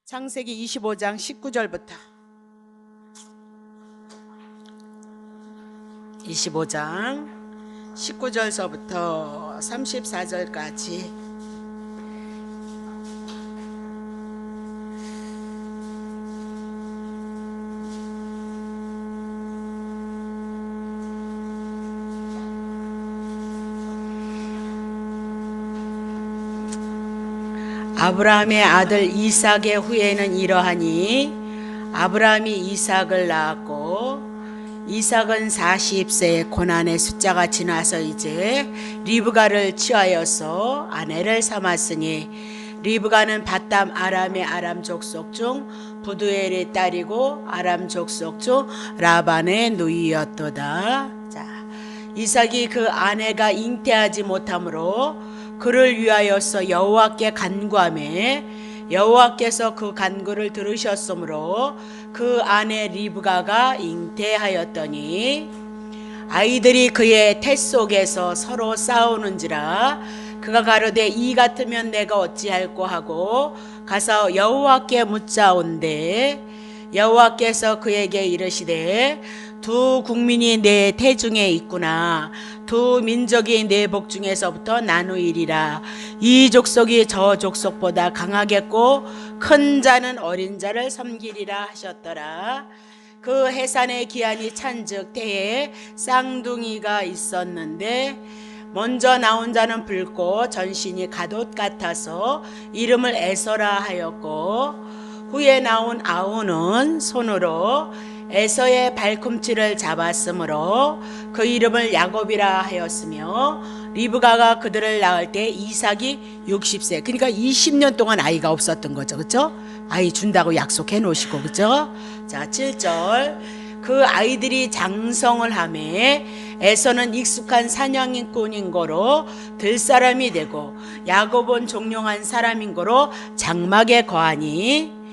창세기 25장 19절부터 25장 19절서부터 34절까지 아브라함의 아들 이삭의 후예는 이러하니 아브라함이 이삭을 낳았고 이삭은 40세의 고난의 숫자가 지나서 이제 리브가를 취하여서 아내를 삼았으니 리브가는 바담 아람의 아람 족속 중 부두엘의 딸이고 아람 족속 중 라반의 누이였도다. 자, 이삭이 그 아내가 잉태하지 못하므로 그를 위하여서 여호와께 간구하매 여호와께서 그 간구를 들으셨으므로 그 아내 리브가가 잉태하였더니 아이들이 그의 태 속에서 서로 싸우는지라 그가 가로되 이 같으면 내가 어찌할꼬 하고 가서 여호와께 묻자온대 여호와께서 그에게 이르시되 두 국민이 내 태중에 있구나. 두 민족이 내 복 중에서부터 나누이리라. 이 족속이 저 족속보다 강하겠고 큰 자는 어린 자를 섬기리라 하셨더라. 그 해산의 기한이 찬즉 태에 쌍둥이가 있었는데 먼저 나온 자는 붉고 전신이 갓옷 같아서 이름을 에서라 하였고 후에 나온 아우는 손으로 에서의 발꿈치를 잡았으므로 그 이름을 야곱이라 하였으며 리브가가 그들을 낳을 때 이삭이 60세 그러니까 20년 동안 아이가 없었던 거죠. 그렇죠? 아이 준다고 약속해 놓으시고 그렇죠? 자 7절 그 아이들이 장성을 하매 에서는 익숙한 사냥꾼인 거로 들사람이 되고 야곱은 종용한 사람인 거로 장막에 거하니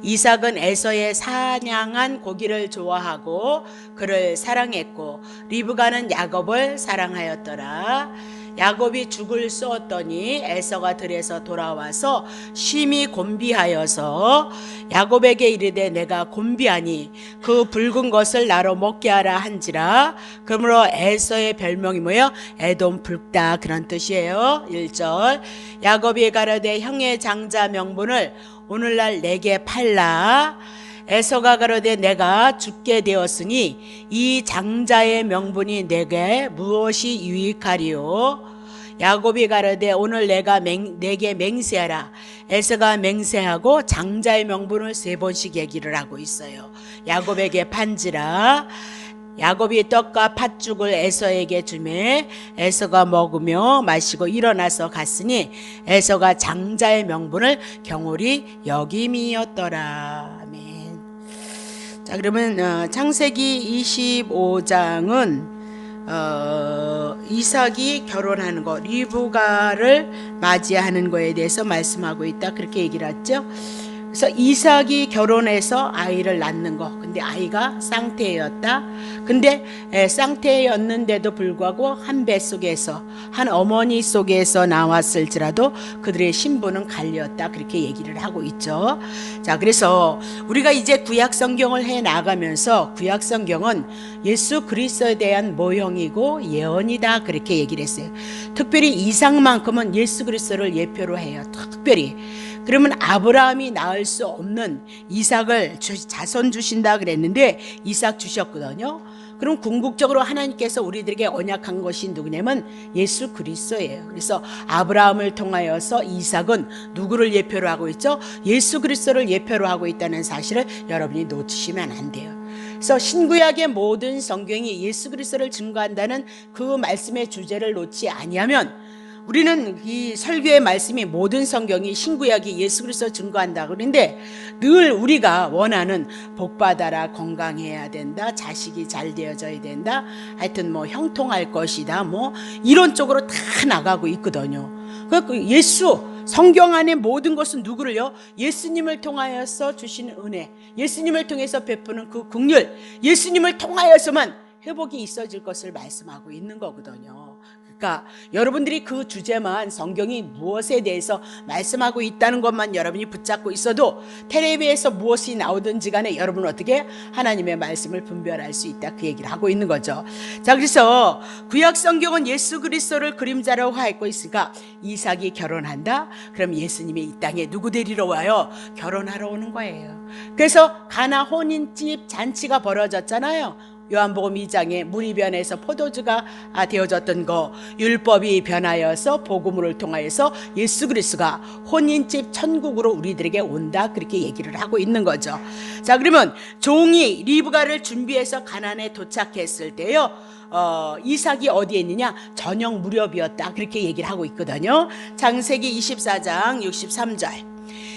이삭은 에서의 사냥한 고기를 좋아하고 그를 사랑했고 리브가는 야곱을 사랑하였더라. 야곱이 죽을 쏘았더니 에서가 들에서 돌아와서 심히 곤비하여서 야곱에게 이르되 내가 곤비하니 그 붉은 것을 나로 먹게 하라 한지라. 그러므로 에서의 별명이 뭐예요? 에돔 붉다 그런 뜻이에요. 1절 야곱이 가로되 형의 장자 명분을 오늘날 내게 팔라. 에서가 가로되 내가 죽게 되었으니 이 장자의 명분이 내게 무엇이 유익하리요? 야곱이 가로되 오늘 내게 맹세하라. 에서가 맹세하고 장자의 명분을 3번씩 얘기를 하고 있어요. 야곱에게 판지라. 야곱이 떡과 팥죽을 에서에게 주매 에서가 먹으며 마시고 일어나서 갔으니 에서가 장자의 명분을 경홀히 여김이었더라. 아멘. 자 그러면 창세기 25장은 이삭이 결혼하는 거 리브가를 맞이하는 거에 대해서 말씀하고 있다 그렇게 얘기를 했죠. 그래서 이삭이 결혼해서 아이를 낳는 거. 근데 아이가 쌍태였다. 근데 쌍태였는데도 불구하고 한 뱃속에서 한 어머니 속에서 나왔을지라도 그들의 신분은 갈렸다. 그렇게 얘기를 하고 있죠. 자, 그래서 우리가 이제 구약 성경을 해 나가면서 구약 성경은 예수 그리스도에 대한 모형이고 예언이다. 그렇게 얘기를 했어요. 특별히 이삭만큼은 예수 그리스도를 예표로 해요. 특별히. 그러면 아브라함이 낳을 수 없는 이삭을 자손 주신다 그랬는데 이삭 주셨거든요. 그럼 궁극적으로 하나님께서 우리들에게 언약한 것이 누구냐면 예수 그리스도예요. 그래서 아브라함을 통하여서 이삭은 누구를 예표로 하고 있죠? 예수 그리스도를 예표로 하고 있다는 사실을 여러분이 놓치시면 안 돼요. 그래서 신구약의 모든 성경이 예수 그리스도를 증거한다는 그 말씀의 주제를 놓지 아니하면 우리는 이 설교의 말씀이 모든 성경이 신구약이 예수 그리스도 증거한다 그런데 늘 우리가 원하는 복받아라 건강해야 된다 자식이 잘 되어져야 된다 하여튼 뭐 형통할 것이다 뭐 이런 쪽으로 다 나가고 있거든요. 그 예수 성경 안에 모든 것은 누구를요? 예수님을 통하여서 주시는 은혜 예수님을 통해서 베푸는 그 긍휼 예수님을 통하여서만 회복이 있어질 것을 말씀하고 있는 거거든요. 그러니까 여러분들이 그 주제만, 성경이 무엇에 대해서 말씀하고 있다는 것만 여러분이 붙잡고 있어도 텔레비에서 무엇이 나오든지 간에 여러분은 어떻게 하나님의 말씀을 분별할 수 있다, 그 얘기를 하고 있는 거죠. 자, 그래서 구약 성경은 예수 그리스도를 그림자로 화했고 있으니까 이삭이 결혼한다? 그럼 예수님이 이 땅에 누구 데리러 와요? 결혼하러 오는 거예요. 그래서 가나 혼인집 잔치가 벌어졌잖아요. 요한복음 2장에 물이 변해서 포도주가 되어졌던 거, 율법이 변하여서 복음을 통하여서 예수 그리스도가 혼인집 천국으로 우리들에게 온다, 그렇게 얘기를 하고 있는 거죠. 자, 그러면 종이 리브가를 준비해서 가나안에 도착했을 때요, 이삭이 어디에 있느냐? 저녁 무렵이었다, 그렇게 얘기를 하고 있거든요. 창세기 24장 63절.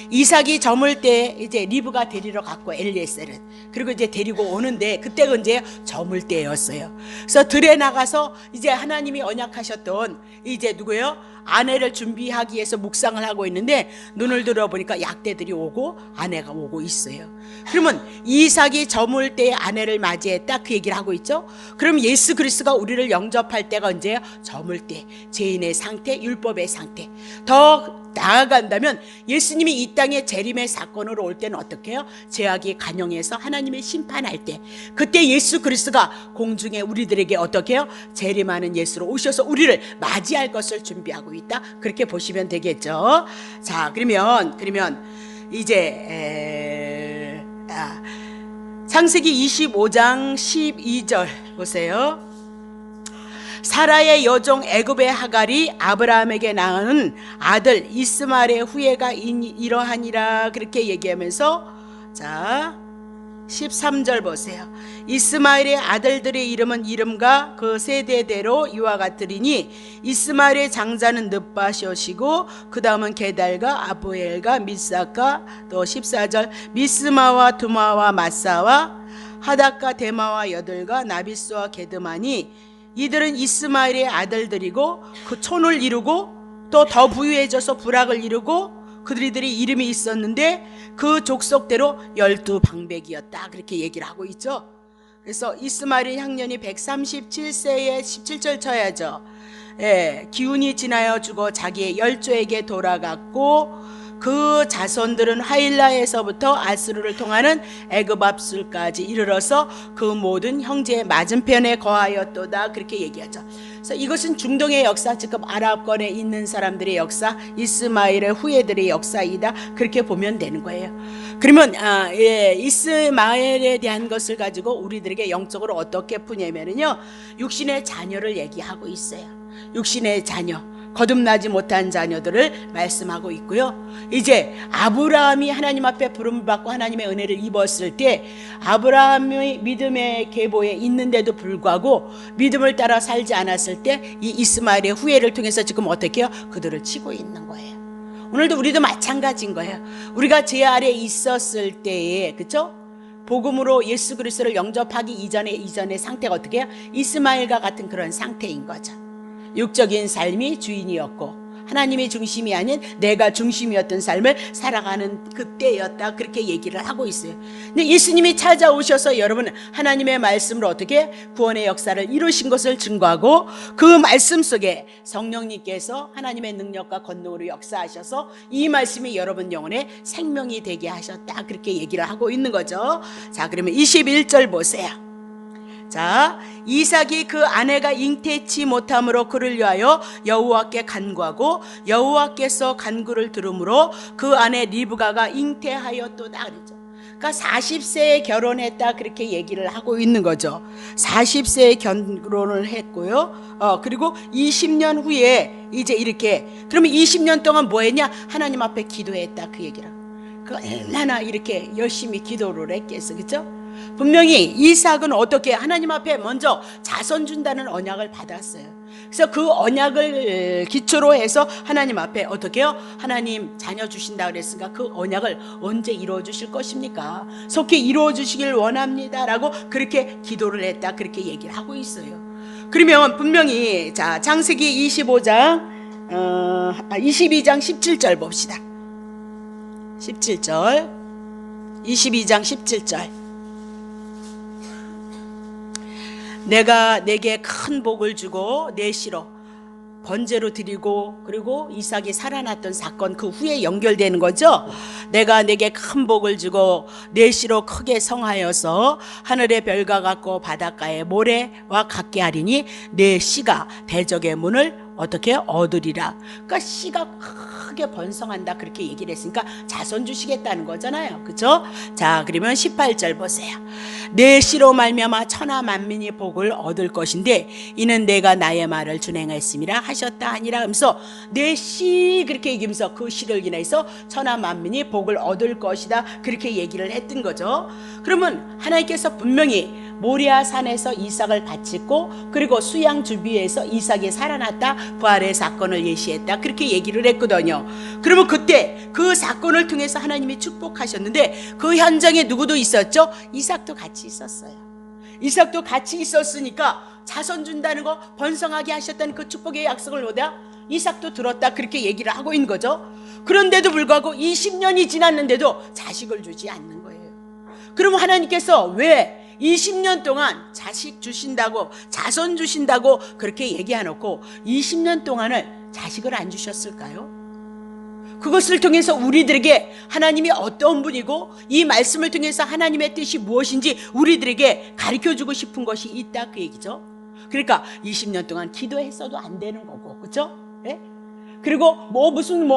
이삭이 저물 때 이제 리브가 데리러 갔고, 엘리에셀은, 그리고 이제 데리고 오는데 그때가 이제 저물 때였어요. 그래서 들에 나가서 이제 하나님이 언약하셨던 이제 누구예요? 아내를 준비하기 위해서 묵상을 하고 있는데 눈을 들어보니까 약대들이 오고 아내가 오고 있어요. 그러면 이삭이 저물 때에 아내를 맞이했다, 그 얘기를 하고 있죠. 그럼 예수 그리스도가 우리를 영접할 때가 언제예요? 저물 때, 죄인의 상태, 율법의 상태. 더 나아간다면 예수님이 이 땅에 재림의 사건으로 올 때는 어떻게 해요? 죄악이 간영해서 하나님의 심판할 때, 그때 예수 그리스도가 공중에 우리들에게 어떻게 해요? 재림하는 예수로 오셔서 우리를 맞이할 것을 준비하고 있다, 그렇게 보시면 되겠죠. 자, 그러면 이제 창세기 25장 12절 보세요. 사라의 여종 애굽의 하갈이 아브라함에게 낳은 아들 이스마엘의 후예가 이러하니라, 그렇게 얘기하면서, 자 13절 보세요. 이스마엘의 아들들의 이름은 이름과 그 세대대로 이와 같으리니 이스마엘의 장자는 느바숏이고 그 다음은 게달과 아부엘과 미사카, 또 14절 미스마와 두마와 마사와 하닷과 데마와 여들과 나비스와 게드마니 이들은 이스마엘의 아들들이고 그 촌을 이루고 또 더 부유해져서 부락을 이루고 그들이 이름이 있었는데 그 족속대로 12방백이었다, 그렇게 얘기를 하고 있죠. 그래서 이스마엘의 향년이 137세에 17절 쳐야죠. 기운이 지나여 죽어 자기의 열조에게 돌아갔고 그 자손들은 하일라에서부터 아스루를 통하는 애굽 앞술까지 이르러서 그 모든 형제의 맞은편에 거하였도다, 그렇게 얘기하죠. 그래서 이것은 중동의 역사, 지금 아랍권에 있는 사람들의 역사, 이스마엘의 후예들의 역사이다, 그렇게 보면 되는 거예요. 그러면 이스마엘에 대한 것을 가지고 우리들에게 영적으로 어떻게 푸냐면요, 육신의 자녀를 얘기하고 있어요. 육신의 자녀, 거듭나지 못한 자녀들을 말씀하고 있고요. 이제 아브라함이 하나님 앞에 부름을 받고 하나님의 은혜를 입었을 때 아브라함의 믿음의 계보에 있는데도 불구하고 믿음을 따라 살지 않았을 때 이 이스마엘의 후예를 통해서 지금 어떻게 해요? 그들을 치고 있는 거예요. 오늘도 우리도 마찬가지인 거예요. 우리가 제 아래에 있었을 때에, 그렇죠? 복음으로 예수 그리스도를 영접하기 이전의 상태가 어떻게 해요? 이스마엘과 같은 그런 상태인 거죠. 육적인 삶이 주인이었고 하나님의 중심이 아닌 내가 중심이었던 삶을 살아가는 그때였다, 그렇게 얘기를 하고 있어요. 근데 예수님이 찾아오셔서 여러분 하나님의 말씀으로 어떻게 구원의 역사를 이루신 것을 증거하고 그 말씀 속에 성령님께서 하나님의 능력과 권능으로 역사하셔서 이 말씀이 여러분 영혼에 생명이 되게 하셨다, 그렇게 얘기를 하고 있는 거죠. 자, 그러면 21절 보세요. 자, 이삭이 그 아내가 잉태치 못함으로 그를 위하여 여호와께 간구하고 여호와께서 간구를 들음으로 그 아내 리브가가 잉태하였도다, 그랬죠. 그러니까 40세에 결혼했다, 그렇게 얘기를 하고 있는 거죠. 40세에 결혼을 했고요. 그리고 20년 후에 이제 이렇게, 그러면 20년 동안 뭐 했냐? 하나님 앞에 기도했다, 그 얘기를. 그 얼마나 이렇게 열심히 기도를 했겠어, 그렇죠? 분명히 이삭은 어떻게 하나님 앞에 먼저 자손 준다는 언약을 받았어요. 그래서 그 언약을 기초로 해서 하나님 앞에 어떻게 해요? 하나님 자녀 주신다 그랬으니까 그 언약을 언제 이루어 주실 것입니까? 속히 이루어 주시길 원합니다 라고 그렇게 기도를 했다, 그렇게 얘기를 하고 있어요. 그러면 분명히 자, 창세기 22장 17절 봅시다. 17절 22장 17절 내가 내게 큰 복을 주고 내 씨로 번제로 드리고, 그리고 이삭이 살아났던 사건 그 후에 연결되는 거죠. 내가 내게 큰 복을 주고 내 씨로 크게 성하여서 하늘의 별과 같고 바닷가의 모래와 같게 하리니 내 씨가 대적의 문을 어떻게 얻으리라. 그러니까 씨가 크게 번성한다 그렇게 얘기를 했으니까 자손 주시겠다는 거잖아요. 그렇죠? 자, 그러면 18절 보세요. 내 씨로 말미암아 천하 만민이 복을 얻을 것인데 이는 내가 나의 말을 준행했음이라 하셨다 하니라 하면서 내 씨 그렇게 얘기하면서 그 씨를 인해서 천하 만민이 복을 얻을 것이다 그렇게 얘기를 했던 거죠. 그러면 하나님께서 분명히 모리아 산에서 이삭을 바쳤고, 그리고 수양 주비에서 이삭이 살아났다 부활의 사건을 예시했다 그렇게 얘기를 했거든요. 그러면 그때 그 사건을 통해서 하나님이 축복하셨는데 그 현장에 누구도 있었죠? 이삭도 같이 있었어요. 이삭도 같이 있었으니까 자손 준다는 거, 번성하게 하셨다는 그 축복의 약속을 뭐다? 이삭도 들었다 그렇게 얘기를 하고 있는 거죠. 그런데도 불구하고 20년이 지났는데도 자식을 주지 않는 거예요. 그러면 하나님께서 왜 20년 동안 자식 주신다고, 자손 주신다고 그렇게 얘기해놓고 20년 동안을 자식을 안 주셨을까요? 그것을 통해서 우리들에게 하나님이 어떤 분이고 이 말씀을 통해서 하나님의 뜻이 무엇인지 우리들에게 가르쳐주고 싶은 것이 있다 그 얘기죠. 그러니까 20년 동안 기도했어도 안 되는 거고, 그렇죠? 예? 그리고 무슨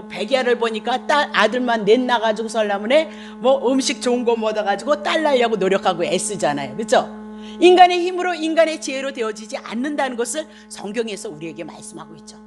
백야를 보니까 아들만 넷 나가지고 설라문에 음식 좋은 거 먹어가지고 딸 낳으려고 노력하고 애쓰잖아요. 그렇죠? 인간의 힘으로, 인간의 지혜로 되어지지 않는다는 것을 성경에서 우리에게 말씀하고 있죠.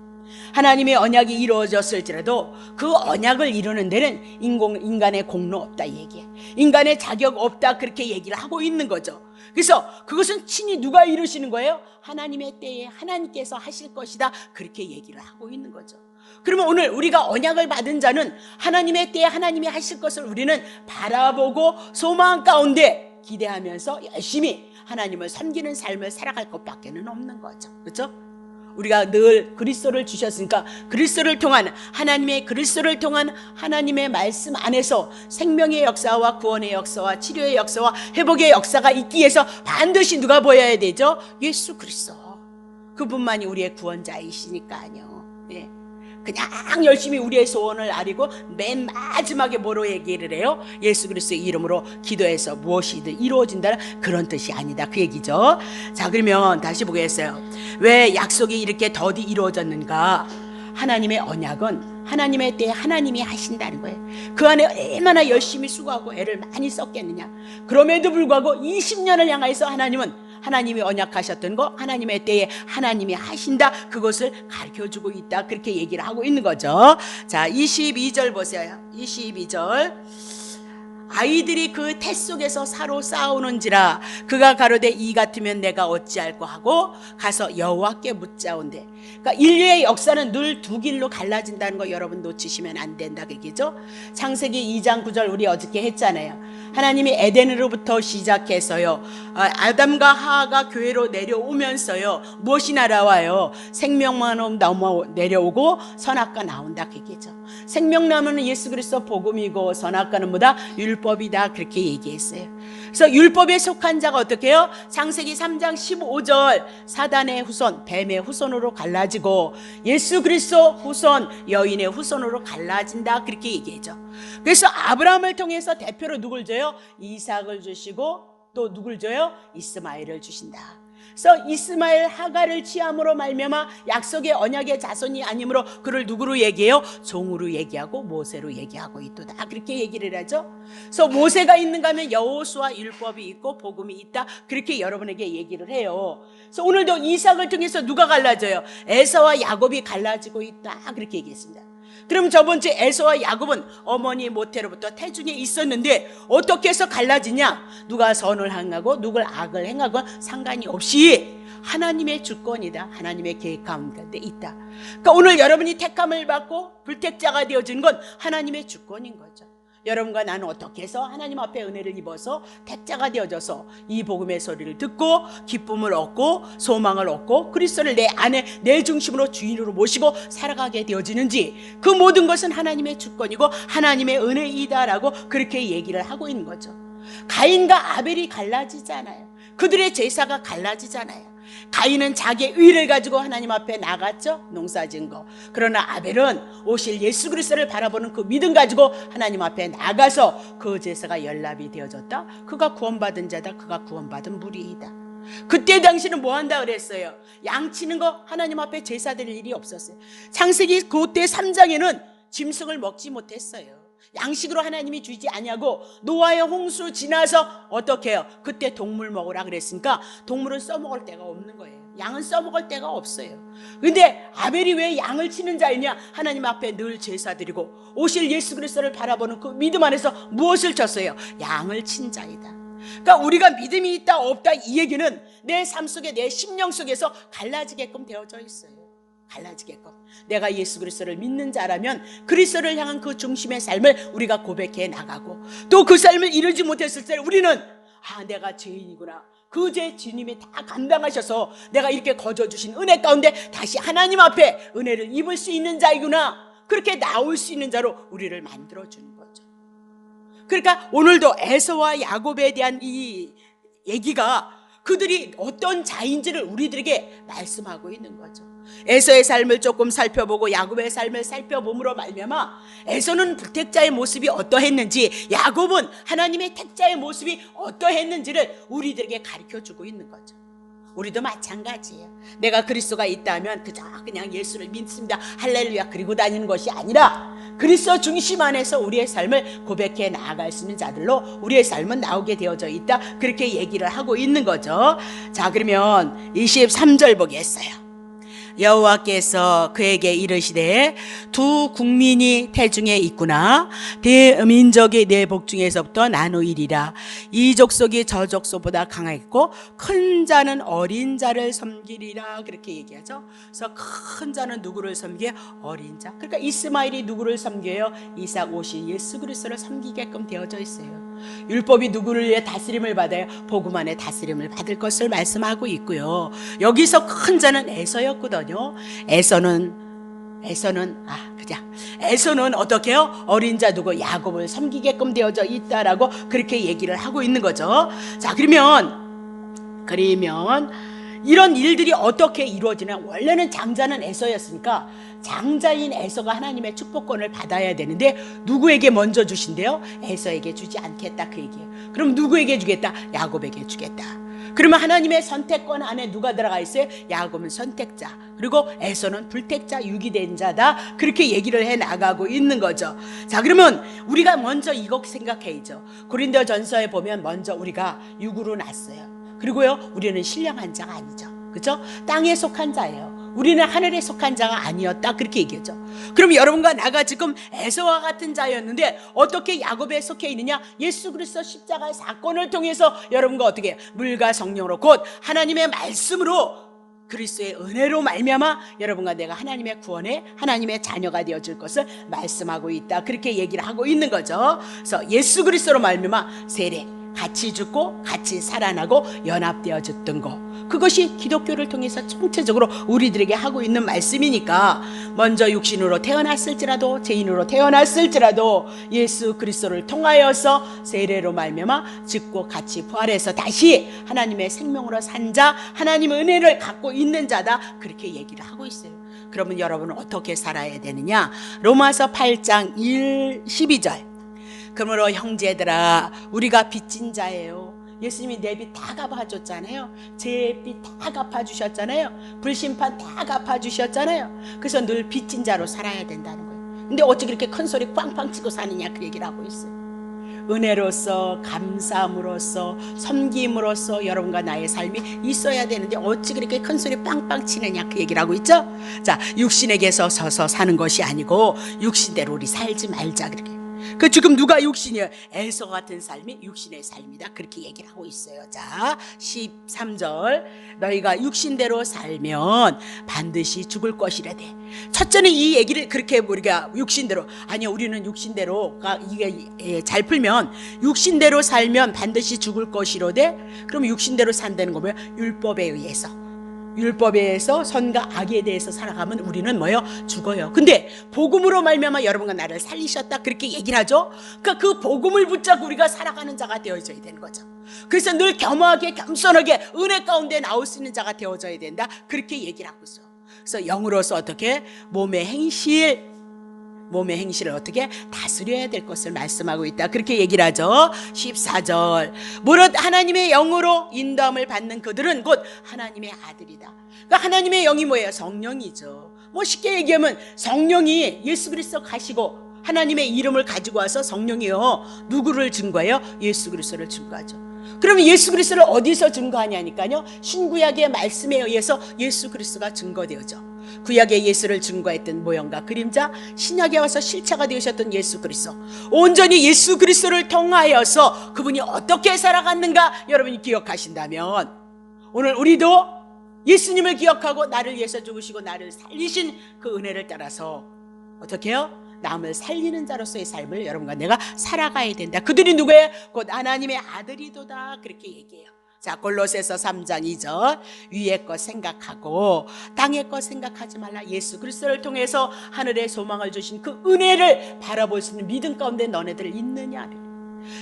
하나님의 언약이 이루어졌을지라도 그 언약을 이루는 데는 인간의 공로 없다 얘기해. 인간의 자격 없다 그렇게 얘기를 하고 있는 거죠. 그래서 그것은 친히 누가 이루시는 거예요? 하나님의 때에 하나님께서 하실 것이다 그렇게 얘기를 하고 있는 거죠. 그러면 오늘 우리가 언약을 받은 자는 하나님의 때에 하나님이 하실 것을 우리는 바라보고 소망 가운데 기대하면서 열심히 하나님을 섬기는 삶을 살아갈 것밖에는 없는 거죠. 그렇죠? 우리가 늘 그리스도를 주셨으니까 그리스도를 통한 하나님의 그리스도를 통한 하나님의 말씀 안에서 생명의 역사와 구원의 역사와 치료의 역사와 회복의 역사가 있기 위해서 반드시 누가 보여야 되죠? 예수 그리스도. 그분만이 우리의 구원자이시니까요. 예. 그냥 열심히 우리의 소원을 아리고 맨 마지막에 뭐로 얘기를 해요? 예수 그리스도의 이름으로 기도해서 무엇이든 이루어진다는 그런 뜻이 아니다 그 얘기죠. 자, 그러면 다시 보겠어요. 왜 약속이 이렇게 더디 이루어졌는가? 하나님의 언약은 하나님의 때에 하나님이 하신다는 거예요. 그 안에 얼마나 열심히 수고하고 애를 많이 썼겠느냐. 그럼에도 불구하고 20년을 향해서 하나님이 언약하셨던 거 하나님의 때에 하나님이 하신다 그것을 가르쳐주고 있다 그렇게 얘기를 하고 있는 거죠. 자, 22절 보세요. 22절 아이들이 그 태 속에서 사로 싸우는지라 그가 가로되 이 같으면 내가 어찌할꼬 하고 가서 여호와께 묻자온대. 그러니까 인류의 역사는 늘 두 길로 갈라진다는 거 여러분 놓치시면 안 된다 그 얘기죠. 창세기 2장 9절 우리 어저께 했잖아요. 하나님이 에덴으로부터 시작해서요 아담과 하하가 교회로 내려오면서요 무엇이 날아와요? 생명나무 내려오고 선악과 나온다 그 얘기죠. 생명나무는 예수 그리스도 복음이고 선악과는 뭐다? 율법이다 그렇게 얘기했어요. 그래서 율법에 속한 자가 어떻게 해요? 창세기 3장 15절 사단의 후손 뱀의 후손으로 갈라지고 예수 그리스도 후손 여인의 후손으로 갈라진다 그렇게 얘기했죠. 그래서 아브라함을 통해서 대표로 누굴 줘요? 이삭을 주시고 또 누굴 줘요? 이스마엘을 주신다. 그래서 이스마엘 하가를 취함으로 말미암아 약속의 언약의 자손이 아니므로 그를 누구로 얘기해요? 종으로 얘기하고 모세로 얘기하고 있도다 그렇게 얘기를 하죠. 그래서 모세가 있는가 하면 여호수아 율법이 있고 복음이 있다 그렇게 여러분에게 얘기를 해요. 그래서 오늘도 이삭을 통해서 누가 갈라져요? 에서와 야곱이 갈라지고 있다 그렇게 얘기했습니다. 그럼 저번주 에서와 야곱은 어머니 모태로부터 태중에 있었는데 어떻게 해서 갈라지냐? 누가 선을 행하고 누굴 악을 행하고 상관이 없이 하나님의 주권이다. 하나님의 계획 가운데 있다. 그러니까 오늘 여러분이 택함을 받고 불택자가 되어지는 건 하나님의 주권인 거죠. 여러분과 나는 어떻게 해서 하나님 앞에 은혜를 입어서 택자가 되어져서 이 복음의 소리를 듣고 기쁨을 얻고 소망을 얻고 그리스도를 내 안에 내 중심으로 주인으로 모시고 살아가게 되어지는지 그 모든 것은 하나님의 주권이고 하나님의 은혜이다라고 그렇게 얘기를 하고 있는 거죠. 가인과 아벨이 갈라지잖아요. 그들의 제사가 갈라지잖아요. 가인은 자기의 의를 가지고 하나님 앞에 나갔죠. 농사 지은 거. 그러나 아벨은 오실 예수 그리스도를 바라보는 그 믿음 가지고 하나님 앞에 나가서 그 제사가 연합이 되어졌다. 그가 구원받은 자다. 그가 구원받은 무리이다. 그때 당시는 뭐 한다 그랬어요? 양 치는 거 하나님 앞에 제사 드릴 일이 없었어요. 창세기 그때 3장에는 짐승을 먹지 못했어요. 양식으로 하나님이 주지 아니하고 노아의 홍수 지나서 어떻게 해요? 그때 동물 먹으라 그랬으니까 동물은 써먹을 데가 없는 거예요. 양은 써먹을 데가 없어요. 근데 아벨이 왜 양을 치는 자이냐? 하나님 앞에 늘 제사 드리고 오실 예수 그리스도를 바라보는 그 믿음 안에서 무엇을 쳤어요? 양을 친 자이다. 그러니까 우리가 믿음이 있다 없다 이 얘기는 내 삶 속에 내 심령 속에서 갈라지게끔 되어져 있어요. 갈라지게끔. 내가 예수 그리스도를 믿는 자라면 그리스도를 향한 그 중심의 삶을 우리가 고백해 나가고 또 그 삶을 이루지 못했을 때 우리는 내가 죄인이구나. 그 죄 주님이 다 감당하셔서 내가 이렇게 거저주신 은혜 가운데 다시 하나님 앞에 은혜를 입을 수 있는 자이구나. 그렇게 나올 수 있는 자로 우리를 만들어주는 거죠. 그러니까 오늘도 에서와 야곱에 대한 이 얘기가 그들이 어떤 자인지를 우리들에게 말씀하고 있는 거죠. 에서의 삶을 조금 살펴보고 야곱의 삶을 살펴봄으로 말미암아 에서는 불택자의 모습이 어떠했는지 야곱은 하나님의 택자의 모습이 어떠했는지를 우리들에게 가르쳐주고 있는 거죠. 우리도 마찬가지예요. 내가 그리스도가 있다면 그냥 예수를 믿습니다 할렐루야 그리고 다니는 것이 아니라 그리스도 중심 안에서 우리의 삶을 고백해 나아갈 수 있는 자들로 우리의 삶은 나오게 되어져 있다. 그렇게 얘기를 하고 있는 거죠. 자, 그러면 23절 보겠어요. 여호와께서 그에게 이르시되 두 국민이 태중에 있구나. 대민족이 내 복중에서부터 나누이리라. 이 족속이 저 족속보다 강하겠고 큰 자는 어린 자를 섬기리라. 그렇게 얘기하죠. 그래서 큰 자는 누구를 섬기게? 어린 자. 그러니까 이스마엘이 누구를 섬겨요? 이삭 오신 예수 그리스도를 섬기게끔 되어져 있어요. 율법이 누구를 위해 다스림을 받아요? 복음 안에 다스림을 받을 것을 말씀하고 있고요. 여기서 큰 자는 에서였거든요. 에서는 어떻게 해요? 어린 자 누구? 야곱을 섬기게끔 되어져 있다라고 그렇게 얘기를 하고 있는 거죠. 자, 그러면 이런 일들이 어떻게 이루어지냐? 원래는 장자는 에서였으니까 장자인 에서가 하나님의 축복권을 받아야 되는데 누구에게 먼저 주신대요? 에서에게 주지 않겠다 그 얘기예요. 그럼 누구에게 주겠다? 야곱에게 주겠다. 그러면 하나님의 선택권 안에 누가 들어가 있어요? 야곱은 선택자, 그리고 에서는 불택자, 유기된 자다. 그렇게 얘기를 해 나가고 있는 거죠. 자, 그러면 우리가 먼저 이거 생각해야죠. 고린도전서에 보면 먼저 우리가 육으로 났어요. 그리고요, 우리는 신령한 자가 아니죠. 그렇죠? 땅에 속한 자예요. 우리는 하늘에 속한 자가 아니었다. 그렇게 얘기하죠. 그럼 여러분과 나가 지금 에서와 같은 자였는데 어떻게 야곱에 속해 있느냐? 예수 그리스도 십자가의 사건을 통해서 여러분과 어떻게 물과 성령으로 곧 하나님의 말씀으로 그리스도의 은혜로 말미암아 여러분과 내가 하나님의 구원에 하나님의 자녀가 되어질 것을 말씀하고 있다. 그렇게 얘기를 하고 있는 거죠. 그래서 예수 그리스도로 말미암아 세례 같이 죽고 같이 살아나고 연합되어졌던 거, 그것이 기독교를 통해서 총체적으로 우리들에게 하고 있는 말씀이니까 먼저 육신으로 태어났을지라도 죄인으로 태어났을지라도 예수 그리스도를 통하여서 세례로 말미암아 죽고 같이 부활해서 다시 하나님의 생명으로 산 자, 하나님의 은혜를 갖고 있는 자다. 그렇게 얘기를 하고 있어요. 그러면 여러분은 어떻게 살아야 되느냐? 로마서 8장 12절. 그러므로 형제들아, 우리가 빚진 자예요. 예수님이 내 빚 다 갚아줬잖아요. 제 빚 다 갚아주셨잖아요. 불심판 다 갚아주셨잖아요. 그래서 늘 빚진 자로 살아야 된다는 거예요. 근데 어찌 그렇게 큰 소리 꽝꽝 치고 사느냐, 그 얘기를 하고 있어요. 은혜로서, 감사함으로써, 섬김으로써 여러분과 나의 삶이 있어야 되는데 어찌 그렇게 큰 소리 빵빵 치느냐, 그 얘기를 하고 있죠. 자, 육신에게서 서서 사는 것이 아니고 육신대로 우리 살지 말자, 그렇게. 그 지금 누가 육신이에요? 에서 같은 삶이 육신의 삶이다. 그렇게 얘기를 하고 있어요. 자, 13절. 너희가 육신대로 살면 반드시 죽을 것이라되. 첫째는 이 얘기를 그렇게 우리가 육신대로, 아니요, 우리는 육신대로가 이게 잘 풀면 육신대로 살면 반드시 죽을 것이로되. 그럼 육신대로 산다는 거면 율법에 의해서, 율법에 의해서 선과 악에 대해서 살아가면 우리는 뭐예요? 죽어요. 근데 복음으로 말미암아 여러분과 나를 살리셨다. 그렇게 얘기를 하죠. 그러니까 그 복음을 붙잡고 우리가 살아가는 자가 되어져야 되는 거죠. 그래서 늘 겸허하게 겸손하게 은혜 가운데 나올 수 있는 자가 되어져야 된다. 그렇게 얘기를 하고 있어. 그래서 영으로서 어떻게 몸의 행실을 어떻게 다스려야 될 것을 말씀하고 있다. 그렇게 얘기를 하죠. 14절. 무릇 하나님의 영으로 인도함을 받는 그들은 곧 하나님의 아들이다. 그러니까 하나님의 영이 뭐예요? 성령이죠. 뭐 쉽게 얘기하면 성령이 예수 그리스도 가시고 하나님의 이름을 가지고 와서 성령이요 누구를 증거해요? 예수 그리스도를 증거하죠. 그러면 예수 그리스도를 어디서 증거하냐니까요, 신구약의 말씀에 의해서 예수 그리스도가 증거되어져. 구약의 예수를 증거했던 모형과 그림자, 신약에 와서 실체가 되셨던 예수 그리스도, 온전히 예수 그리스도를 통하여서 그분이 어떻게 살아갔는가 여러분이 기억하신다면, 오늘 우리도 예수님을 기억하고 나를 위해서 죽으시고 나를 살리신 그 은혜를 따라서 어떻게 해요? 남을 살리는 자로서의 삶을 여러분과 내가 살아가야 된다. 그들이 누구예요? 곧 하나님의 아들이도다. 그렇게 얘기해요. 자, 골로새서 3장 2절. 위의 것 생각하고 땅의 것 생각하지 말라. 예수 그리스도를 통해서 하늘의 소망을 주신 그 은혜를 바라볼 수 있는 믿음 가운데 너네들 있느냐.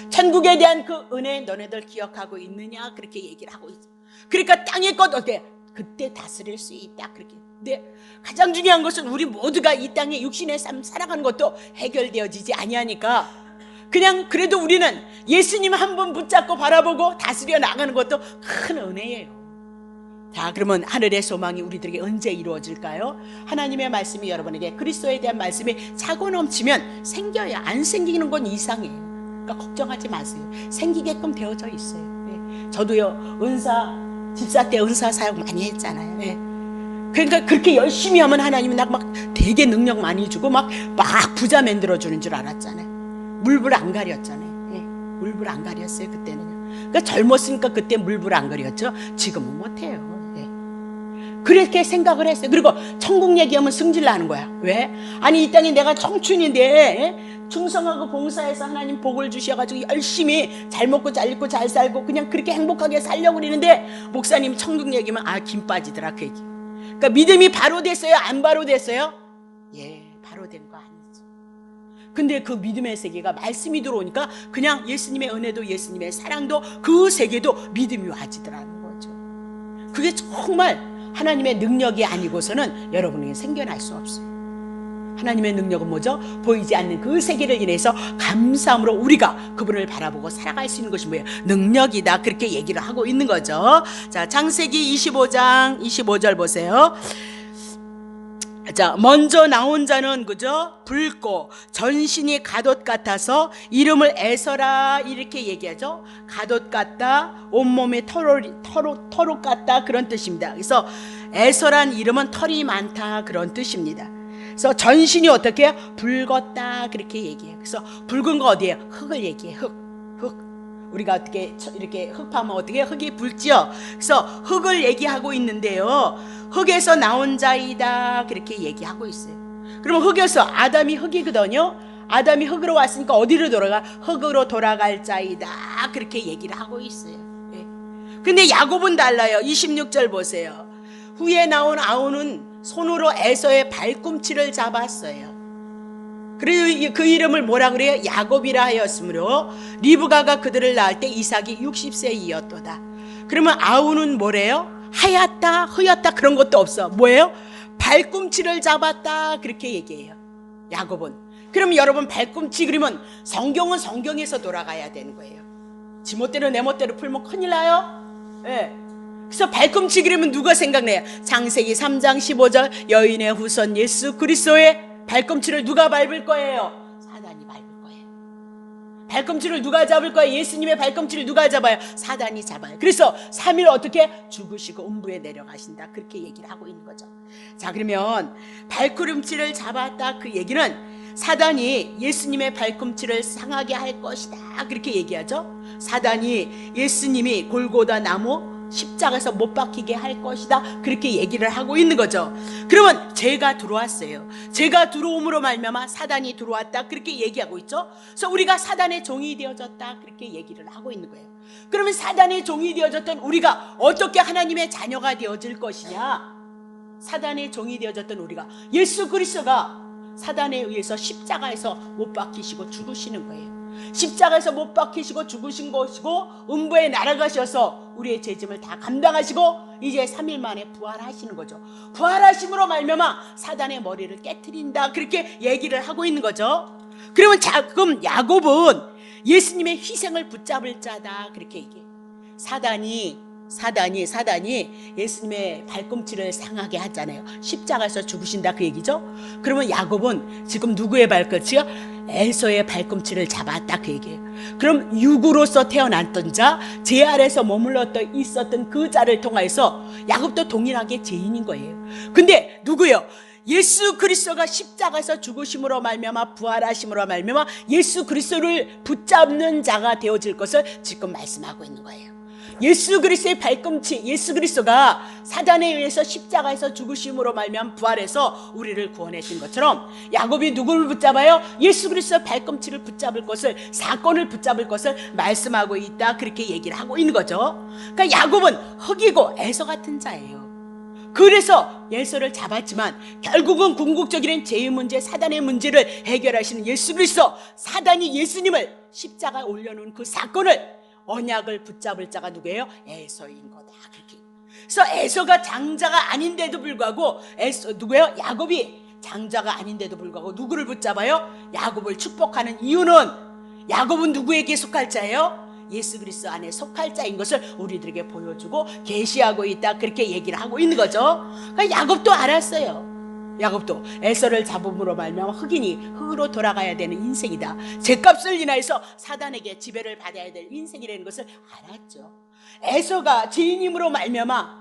천국에 대한 그 은혜 너네들 기억하고 있느냐. 그렇게 얘기를 하고 있어. 그러니까 땅의 것 어때? 그때 다스릴 수 있다. 그렇게. 근데 가장 중요한 것은 우리 모두가 이 땅에 육신의 삶 살아가는 것도 해결되어지지 아니하니까 그냥 그래도 우리는 예수님 한 분 붙잡고 바라보고 다스려 나가는 것도 큰 은혜예요. 자, 그러면 하늘의 소망이 우리들에게 언제 이루어질까요? 하나님의 말씀이 여러분에게, 그리스도에 대한 말씀이 차고 넘치면 생겨요. 안 생기는 건 이상해요. 그러니까 걱정하지 마세요. 생기게끔 되어져 있어요. 네. 저도요, 집사 때 은사 사역 많이 했잖아요. 네. 그러니까 그렇게 열심히 하면 하나님이 막 되게 능력 많이 주고 막 부자 만들어주는 줄 알았잖아요. 물불 안 가렸잖아요. 예, 물불 안 가렸어요 그때는요. 그러니까 젊었으니까 그때 물불 안 가렸죠. 지금은 못해요. 예. 그렇게 생각을 했어요. 그리고 천국 얘기하면 승질 나는 거야. 왜? 아니 이 땅에 내가 청춘인데 충성하고 봉사해서 하나님 복을 주셔가지고 열심히 잘 먹고 잘 입고 잘 살고 그냥 그렇게 행복하게 살려고 그러는데 목사님 천국 얘기면 김 빠지더라 그 얘기. 그러니까 믿음이 바로 됐어요? 안 바로 됐어요? 예, 바로 된 거 아니죠. 근데 그 믿음의 세계가 말씀이 들어오니까 그냥 예수님의 은혜도 예수님의 사랑도 그 세계도 믿음이 와지더라는 거죠. 그게 정말 하나님의 능력이 아니고서는 여러분에게 생겨날 수 없어요. 하나님의 능력은 뭐죠? 보이지 않는 그 세계를 인해서 감사함으로 우리가 그분을 바라보고 살아갈 수 있는 것이 뭐예요? 능력이다. 그렇게 얘기를 하고 있는 거죠. 자, 창세기 25장 25절 보세요. 자, 먼저 나온 자는 그죠? 붉고 전신이 갓옷 같아서 이름을 에서라 이렇게 얘기하죠. 갓옷 같다, 온몸에 털옷 같다 그런 뜻입니다. 그래서 에서란 이름은 털이 많다 그런 뜻입니다. 그래서 전신이 어떻게 해요? 붉었다 그렇게 얘기해요. 그래서 붉은 거 어디예요? 흙을 얘기해요. 흙. 우리가 어떻게 이렇게 흙 파면 어떻게 흙이 붉지요? 그래서 흙을 얘기하고 있는데요. 흙에서 나온 자이다 그렇게 얘기하고 있어요. 그러면 흙에서 아담이 흙이거든요. 아담이 흙으로 왔으니까 어디로 돌아가? 흙으로 돌아갈 자이다 그렇게 얘기를 하고 있어요. 예. 근데 야곱은 달라요. 26절 보세요. 후에 나온 아우는 손으로 에서의 발꿈치를 잡았어요. 그리고 그 이름을 뭐라 그래요? 야곱이라 하였으므로 리브가가 그들을 낳을 때 이삭이 60세이었도다. 그러면 아우는 뭐래요? 하얗다, 흐였다 그런 것도 없어. 뭐예요? 발꿈치를 잡았다 그렇게 얘기해요. 야곱은. 그럼 여러분 발꿈치 그러면 성경은 성경에서 돌아가야 되는 거예요. 지멋대로 내 멋대로 풀면 큰일 나요. 예. 그래서 발꿈치 그러면 누가 생각나요? 창세기 3장 15절 여인의 후손 예수 그리스도의 발꿈치를 누가 밟을 거예요? 사단이 밟을 거예요. 발꿈치를 누가 잡을 거예요? 예수님의 발꿈치를 누가 잡아요? 사단이 잡아요. 그래서 3일 어떻게? 죽으시고 음부에 내려가신다 그렇게 얘기를 하고 있는 거죠. 자, 그러면 발꿈치를 잡았다 그 얘기는 사단이 예수님의 발꿈치를 상하게 할 것이다 그렇게 얘기하죠. 사단이 예수님이 골고다 나무 십자가에서 못 박히게 할 것이다 그렇게 얘기를 하고 있는 거죠. 그러면 죄가 들어왔어요. 죄가 들어옴으로 말미암아 사단이 들어왔다 그렇게 얘기하고 있죠. 그래서 우리가 사단의 종이 되어졌다 그렇게 얘기를 하고 있는 거예요. 그러면 사단의 종이 되어졌던 우리가 어떻게 하나님의 자녀가 되어질 것이냐? 사단의 종이 되어졌던 우리가 예수 그리스도가 사단에 의해서 십자가에서 못 박히시고 죽으시는 거예요. 십자가에서 못 박히시고 죽으신 것이고 음부에 날아가셔서 우리의 죄짐을 다 감당하시고 이제 3일 만에 부활하시는 거죠. 부활하심으로 말미암아 사단의 머리를 깨트린다, 그렇게 얘기를 하고 있는 거죠. 그러면 지금 야곱은 예수님의 희생을 붙잡을 자다, 그렇게 얘기해요. 사단이 예수님의 발꿈치를 상하게 하잖아요. 십자가에서 죽으신다, 그 얘기죠. 그러면 야곱은 지금 누구의 발꿈치요? 에서의 발꿈치를 잡았다, 그 얘기예요. 그럼 육으로서 태어났던 자, 제 아래서 머물러 있었던 그 자를 통하여서 야곱도 동일하게 죄인인 거예요. 근데 누구요? 예수 그리스도가 십자가에서 죽으심으로 말미암아 부활하심으로 말미암아 예수 그리스도를 붙잡는 자가 되어질 것을 지금 말씀하고 있는 거예요. 예수 그리스도의 발꿈치, 예수 그리스도가 사단에 의해서 십자가에서 죽으심으로 말미암아 부활해서 우리를 구원하신 것처럼 야곱이 누구를 붙잡아요? 예수 그리스도의 발꿈치를 붙잡을 것을, 사건을 붙잡을 것을 말씀하고 있다, 그렇게 얘기를 하고 있는 거죠. 그러니까 야곱은 흑이고 에서 같은 자예요. 그래서 예수를 잡았지만 결국은 궁극적인 죄의 문제, 사단의 문제를 해결하시는 예수 그리스도, 사단이 예수님을 십자가에 올려놓은 그 사건을, 언약을 붙잡을 자가 누구예요? 에서인 거다, 그렇게. 그래서 에서가 장자가 아닌데도 불구하고 누구예요? 야곱이 장자가 아닌데도 불구하고 누구를 붙잡아요? 야곱을 축복하는 이유는 야곱은 누구에게 속할 자예요? 예수 그리스도 안에 속할 자인 것을 우리들에게 보여주고 계시하고 있다, 그렇게 얘기를 하고 있는 거죠. 그러니까 야곱도 알았어요. 야곱도 에서를 잡음으로 말미암아 흑으로 돌아가야 되는 인생이다, 죄값을 인하여서 사단에게 지배를 받아야 될 인생이라는 것을 알았죠. 에서가 죄인임으로 말미암아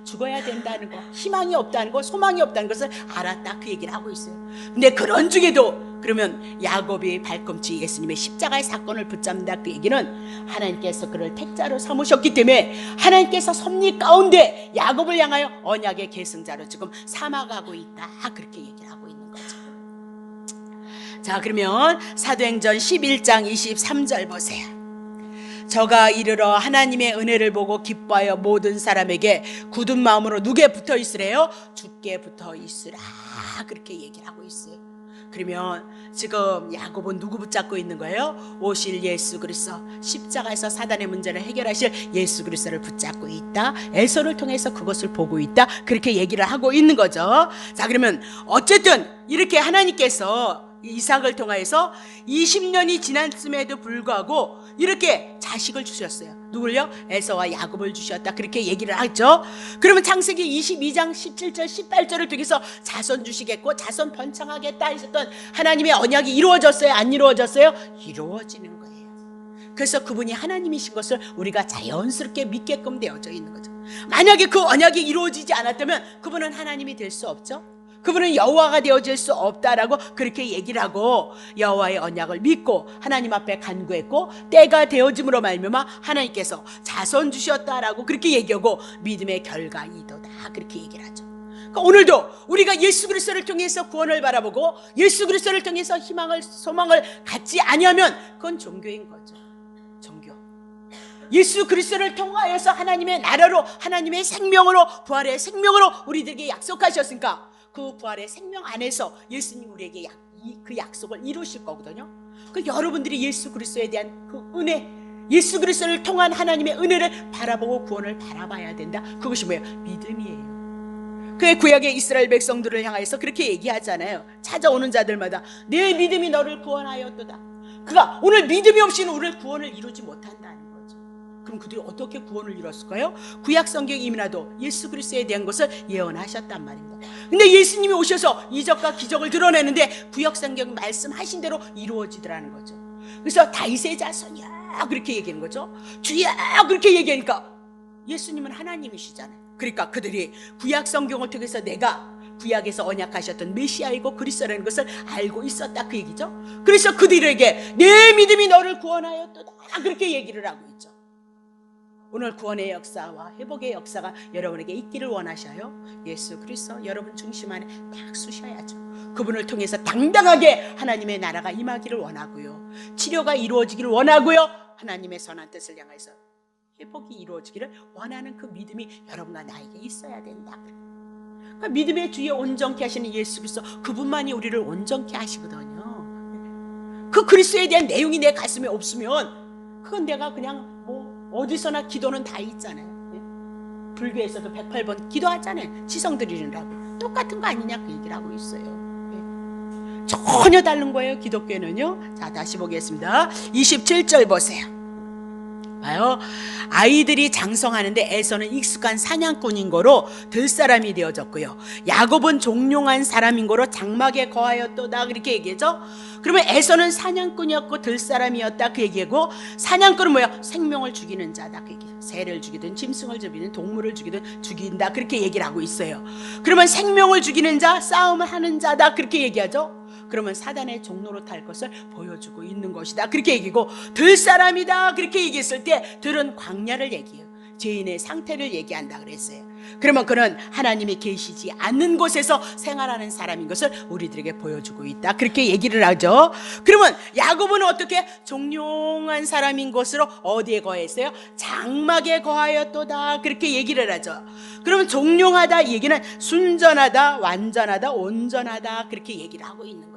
죽어야 된다는 거, 희망이 없다는 거, 소망이 없다는 것을 알았다, 그 얘기를 하고 있어요. 근데 그런 중에도 그러면 야곱의 발꿈치, 예수님의 십자가의 사건을 붙잡는다, 그 얘기는 하나님께서 그를 택자로 삼으셨기 때문에 하나님께서 섭리 가운데 야곱을 향하여 언약의 계승자로 지금 삼아가고 있다, 그렇게 얘기를 하고 있는 거죠. 자, 그러면 사도행전 11장 23절 보세요. 저가 이르러 하나님의 은혜를 보고 기뻐하여 모든 사람에게 굳은 마음으로 누구에 붙어 있으래요? 주께 붙어 있으라, 그렇게 얘기를 하고 있어요. 그러면 지금 야곱은 누구 붙잡고 있는 거예요? 오실 예수 그리스도, 십자가에서 사단의 문제를 해결하실 예수 그리스도를 붙잡고 있다, 에서를 통해서 그것을 보고 있다, 그렇게 얘기를 하고 있는 거죠. 자, 그러면 어쨌든 이렇게 하나님께서 이삭을 통하여서 20년이 지났음에도 불구하고 이렇게 자식을 주셨어요. 누굴요? 에서와 야곱을 주셨다, 그렇게 얘기를 하죠. 그러면 창세기 22장 17절 18절을 통해서 자손 주시겠고 자손 번창하겠다 하셨던 하나님의 언약이 이루어졌어요? 안 이루어졌어요? 이루어지는 거예요. 그래서 그분이 하나님이신 것을 우리가 자연스럽게 믿게끔 되어져 있는 거죠. 만약에 그 언약이 이루어지지 않았다면 그분은 하나님이 될 수 없죠. 그분은 여호와가 되어질 수 없다라고 그렇게 얘기를 하고 여호와의 언약을 믿고 하나님 앞에 간구했고 때가 되어짐으로 말미암아 하나님께서 자손 주셨다라고 그렇게 얘기하고 믿음의 결과 이도다, 그렇게 얘기를 하죠. 그러니까 오늘도 우리가 예수 그리스도를 통해서 구원을 바라보고 예수 그리스도를 통해서 희망을, 소망을 갖지 아니하면 그건 종교인 거죠. 종교. 예수 그리스도를 통하여서 하나님의 나라로, 하나님의 생명으로, 부활의 생명으로 우리들에게 약속하셨으니까 그 부활의 생명 안에서 예수님 우리에게 그 약속을 이루실 거거든요. 그 여러분들이 예수 그리스도에 대한 그 은혜, 예수 그리스도를 통한 하나님의 은혜를 바라보고 구원을 바라봐야 된다. 그것이 뭐예요? 믿음이에요. 그의 구약의 이스라엘 백성들을 향해서 그렇게 얘기하잖아요. 찾아오는 자들마다 내 믿음이 너를 구원하였도다. 그가 오늘 믿음이 없이는 우리를 구원을 이루지 못한다는 거죠. 그럼 그들이 어떻게 구원을 이뤘을까요? 구약 성경 이미나도 예수 그리스도에 대한 것을 예언하셨단 말입니다. 근데 예수님이 오셔서 이적과 기적을 드러내는데 구약 성경 말씀하신 대로 이루어지더라는 거죠. 그래서 다윗의 자손이야, 그렇게 얘기하는 거죠. 주야, 그렇게 얘기하니까 예수님은 하나님이시잖아요. 그러니까 그들이 구약 성경을 통해서 내가 구약에서 언약하셨던 메시아이고 그리스도라는 것을 알고 있었다, 그 얘기죠. 그래서 그들에게 내 믿음이 너를 구원하였도다, 그렇게 얘기를 하고 있죠. 오늘 구원의 역사와 회복의 역사가 여러분에게 있기를 원하셔요? 예수 그리스도 여러분 중심 안에 딱 쓰셔야죠. 그분을 통해서 당당하게 하나님의 나라가 임하기를 원하고요, 치료가 이루어지기를 원하고요, 하나님의 선한 뜻을 향해서 회복이 이루어지기를 원하는 그 믿음이 여러분과 나에게 있어야 된다. 그러니까 믿음의 주에 온전케 하시는 예수 그리스도, 그분만이 우리를 온전케 하시거든요. 그 그리스도에 대한 내용이 내 가슴에 없으면 그건 내가 그냥 뭐 어디서나 기도는 다 있잖아요. 불교에서도 108번 기도하잖아요. 지성 드리느라고. 똑같은 거 아니냐 그 얘기를 하고 있어요. 전혀 다른 거예요, 기독교는요. 자, 다시 보겠습니다. 27절 보세요. 봐요. 아이들이 장성하는데 에서는 익숙한 사냥꾼인 거로 들사람이 되어졌고요. 야곱은 종용한 사람인 거로 장막에 거하였도다, 그렇게 얘기하죠. 그러면 에서는 사냥꾼이었고 들사람이었다, 그 얘기고, 사냥꾼은 뭐야? 생명을 죽이는 자다, 그 얘기. 새를 죽이든 짐승을 죽이든 동물을 죽이든 죽인다, 그렇게 얘기를 하고 있어요. 그러면 생명을 죽이는 자, 싸움을 하는 자다, 그렇게 얘기하죠. 그러면 사단의 종로로 탈 것을 보여주고 있는 것이다, 그렇게 얘기고, 들사람이다 그렇게 얘기했을 때 들은 광야를 얘기해요. 죄인의 상태를 얘기한다 그랬어요. 그러면 그는 하나님이 계시지 않는 곳에서 생활하는 사람인 것을 우리들에게 보여주고 있다, 그렇게 얘기를 하죠. 그러면 야곱은 어떻게? 종용한 사람인 것으로 어디에 거했어요? 장막에 거하였도다, 그렇게 얘기를 하죠. 그러면 종용하다 이 얘기는 순전하다, 완전하다, 온전하다, 그렇게 얘기를 하고 있는 거예요.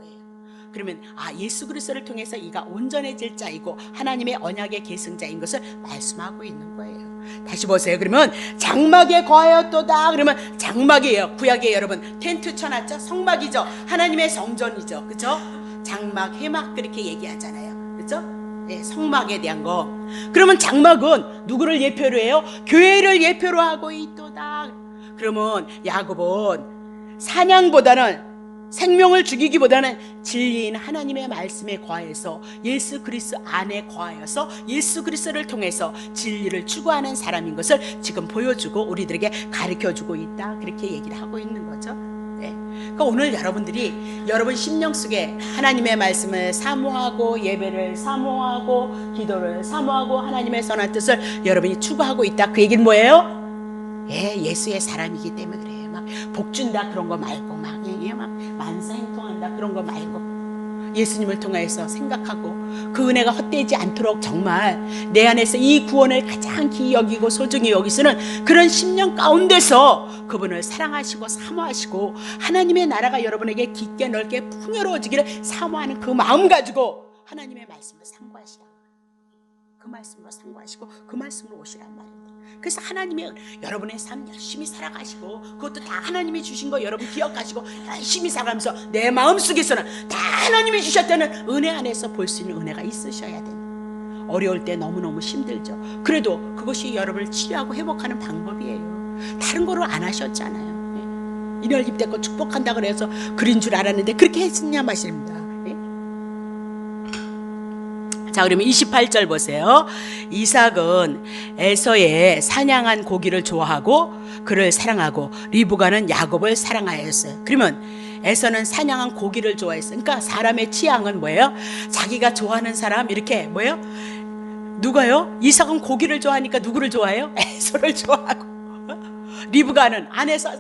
그러면 예수 그리스도를 통해서 이가 온전해질 자이고 하나님의 언약의 계승자인 것을 말씀하고 있는 거예요. 다시 보세요. 그러면 장막에 거하였도다. 그러면 장막이에요. 구약에 여러분 텐트 쳐놨죠? 성막이죠. 하나님의 성전이죠. 그렇죠? 장막, 회막 그렇게 얘기하잖아요. 그렇죠? 네, 성막에 대한 거. 그러면 장막은 누구를 예표로 해요? 교회를 예표로 하고 있도다. 그러면 야곱은 사냥보다는, 생명을 죽이기보다는 진리인 하나님의 말씀에 거하여서 예수 그리스도 안에 거하여서 예수 그리스도를 통해서 진리를 추구하는 사람인 것을 지금 보여주고 우리들에게 가르쳐주고 있다, 그렇게 얘기를 하고 있는 거죠. 네. 그러니까 오늘 여러분들이 여러분 심령 속에 하나님의 말씀을 사모하고 예배를 사모하고 기도를 사모하고 하나님의 선한 뜻을 여러분이 추구하고 있다, 그 얘기는 뭐예요? 예수의 사람이기 때문에 그래요. 막 복준다 그런 거 말고 막 만사행통한다 그런 거 말고 예수님을 통해서 생각하고 그 은혜가 헛되지 않도록 정말 내 안에서 이 구원을 가장 귀히 여기고 소중히 여기시는 그런 심령 가운데서 그분을 사랑하시고 사모하시고 하나님의 나라가 여러분에게 깊게 넓게 풍요로워지기를 사모하는 그 마음 가지고 하나님의 말씀을 상고하시라. 그 말씀으로 상고하시고 그 말씀으로 오시란 말입니다. 그래서 하나님이 여러분의 삶 열심히 살아가시고 그것도 다 하나님이 주신 거 여러분 기억하시고 열심히 살아가면서 내 마음속에서는 다 하나님이 주셨다는 은혜 안에서 볼 수 있는 은혜가 있으셔야 됩니다. 어려울 때 너무너무 힘들죠. 그래도 그것이 여러분을 치유하고 회복하는 방법이에요. 다른 거로 안 하셨잖아요. 이날 입대껏 축복한다 그래서 그린 줄 알았는데 그렇게 했느냐 마십니다. 자, 그러면 28절 보세요. 이삭은 에서의 사냥한 고기를 좋아하고 그를 사랑하고 리브가는 야곱을 사랑하였어요. 그러면 에서는 사냥한 고기를 좋아했어요. 그러니까 사람의 취향은 뭐예요? 자기가 좋아하는 사람 이렇게 뭐예요? 누가요? 이삭은 고기를 좋아하니까 누구를 좋아해요? 에서를 좋아하고, 리브가는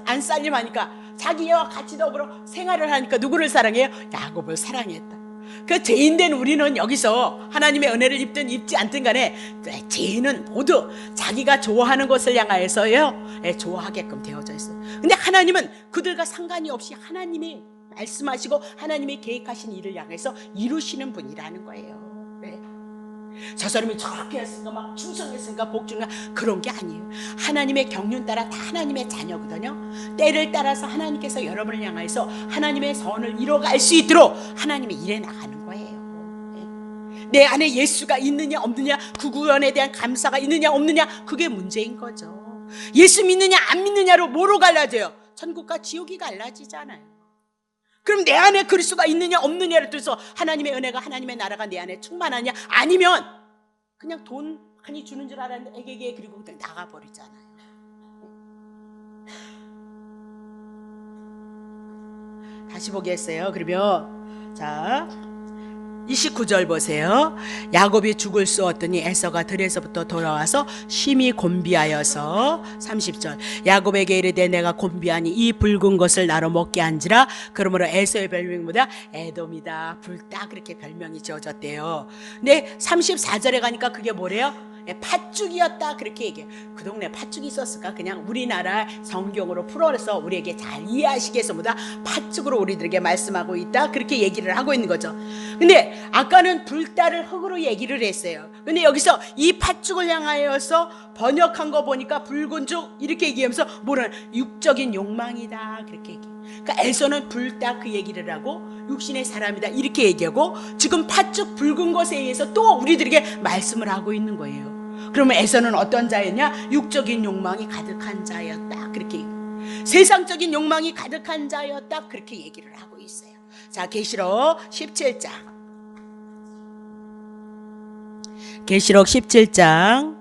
안살림하니까 자기와 같이 더불어 생활을 하니까 누구를 사랑해요? 야곱을 사랑했다. 그 죄인된 우리는 여기서 하나님의 은혜를 입든 입지 않든 간에 죄인은 모두 자기가 좋아하는 것을 향하여서요 좋아하게끔 되어져 있어요. 근데 하나님은 그들과 상관이 없이 하나님이 말씀하시고 하나님이 계획하신 일을 향해서 이루시는 분이라는 거예요. 저 사람이 저렇게 했으니까 막 충성했으니까 복주가 그런 게 아니에요. 하나님의 경륜 따라 다 하나님의 자녀거든요. 때를 따라서 하나님께서 여러분을 향해서 하나님의 선을 이뤄갈 수 있도록 하나님이 일해 나가는 거예요. 내 안에 예수가 있느냐 없느냐, 그 구원에 대한 감사가 있느냐 없느냐, 그게 문제인 거죠. 예수 믿느냐 안 믿느냐로 뭐로 갈라져요? 천국과 지옥이 갈라지잖아요. 그럼 내 안에 그리스도가 있느냐 없느냐를 통해서 하나님의 은혜가, 하나님의 나라가 내 안에 충만하냐, 아니면 그냥 돈 많이 주는 줄 알았는데 애게게 그리고 그냥 나가버리잖아요. 다시 보겠어요. 그러면 자 29절 보세요. 야곱이 죽을 쑤었더니 에서가 들에서부터 돌아와서 심히 곤비하여서 30절 야곱에게 이르되 내가 곤비하니 이 붉은 것을 나로 먹게 한지라. 그러므로 에서의 별명보다 에돔이다, 붉다, 그렇게 별명이 지어졌대요. 근데 34절에 가니까 그게 뭐래요? 팥죽이었다 그렇게 얘기해요. 그 동네 팥죽이 있었을까? 그냥 우리나라 성경으로 풀어서 우리에게 잘 이해하시게 해서 보다 팥죽으로 우리들에게 말씀하고 있다 그렇게 얘기를 하고 있는 거죠. 근데 아까는 불달을 흙으로 얘기를 했어요. 근데 여기서 이 팥죽을 향하여서 번역한 거 보니까 붉은 죽 이렇게 얘기하면서 뭐는 육적인 욕망이다 그렇게 얘기해요. 그러니까 에서는 불닭 그 얘기를 하고 육신의 사람이다 이렇게 얘기하고 지금 팥죽 붉은 것에 의해서 또 우리들에게 말씀을 하고 있는 거예요. 그러면 에서는 어떤 자였냐? 육적인 욕망이 가득한 자였다 그렇게 얘기해요. 세상적인 욕망이 가득한 자였다 그렇게 얘기를 하고 있어요. 자, 계시록 17장 계시록 17장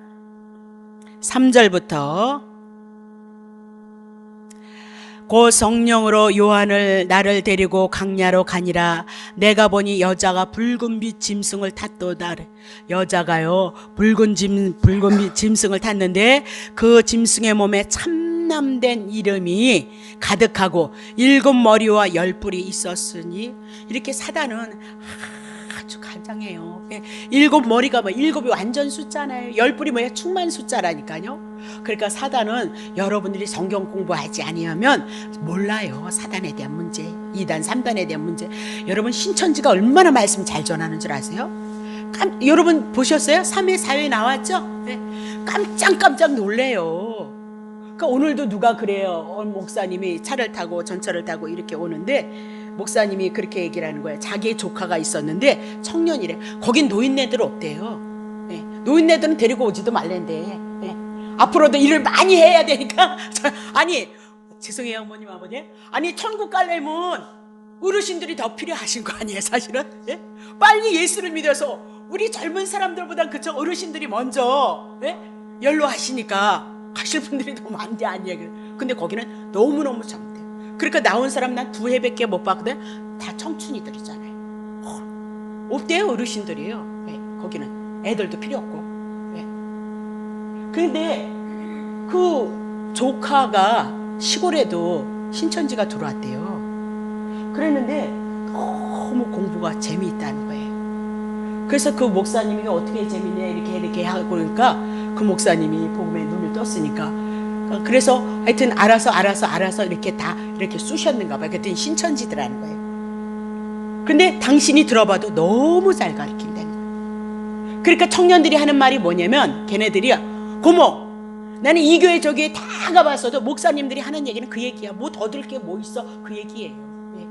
3절부터 곧 성령으로 요한을 나를 데리고 강야로 가니라. 내가 보니 여자가 붉은 빛 짐승을 탔도다. 여자가요 붉은 빛 짐승을 탔는데 그 짐승의 몸에 참남된 이름이 가득하고 7머리와 10뿔이 있었으니 이렇게 사단은 아주 간장해요. 7머리가 뭐 7이 완전 숫자잖아요. 10뿔이 뭐야? 충만 숫자라니까요. 그러니까 사단은 여러분들이 성경 공부하지 아니하면 몰라요. 사단에 대한 문제, 2단 3단에 대한 문제. 여러분 신천지가 얼마나 말씀 잘 전하는 줄 아세요? 여러분 보셨어요? 3회 4회 나왔죠? 네. 깜짝 놀래요. 그러니까 오늘도 누가 그래요. 목사님이 차를 타고 전철을 타고 이렇게 오는데 목사님이 그렇게 얘기를 하는 거예요. 자기의 조카가 있었는데 청년이래. 거긴 노인네들 없대요. 네. 노인네들은 데리고 오지도 말랜대. 네. 앞으로도 일을 많이 해야 되니까 아니 죄송해요 어머님 아버님. 아니 천국 가려면 어르신들이 더 필요하신 거 아니에요 사실은. 네? 빨리 예수를 믿어서 우리 젊은 사람들보다 그쵸 어르신들이 먼저 네? 연로하시니까 가실 분들이 너무 많대 아니에요. 근데 거기는 너무너무 젊대. 그러니까 나온 사람 난 2회밖에 못 봤거든. 다 청춘이들이잖아요. 없대요 어르신들이에요. 네, 거기는 애들도 필요 없고. 네. 그런데 그 조카가 시골에도 신천지가 들어왔대요. 그랬는데 너무 공부가 재미있다는 거예요. 그래서 그 목사님이 어떻게 재밌냐 이렇게 하고 그러니까 그 목사님이 복음에 눈을 떴으니까 그래서 하여튼 알아서 이렇게 다 이렇게 쑤셨는가 봐요. 그랬더니 신천지더라는 거예요. 근데 당신이 들어봐도 너무 잘 가르친다는 거예요. 그러니까 청년들이 하는 말이 뭐냐면 걔네들이 고모 나는 이 교회 저 교회 다 가봤어도 목사님들이 하는 얘기는 그 얘기야. 뭐 더 들 게 뭐 있어 그 얘기예요. 네.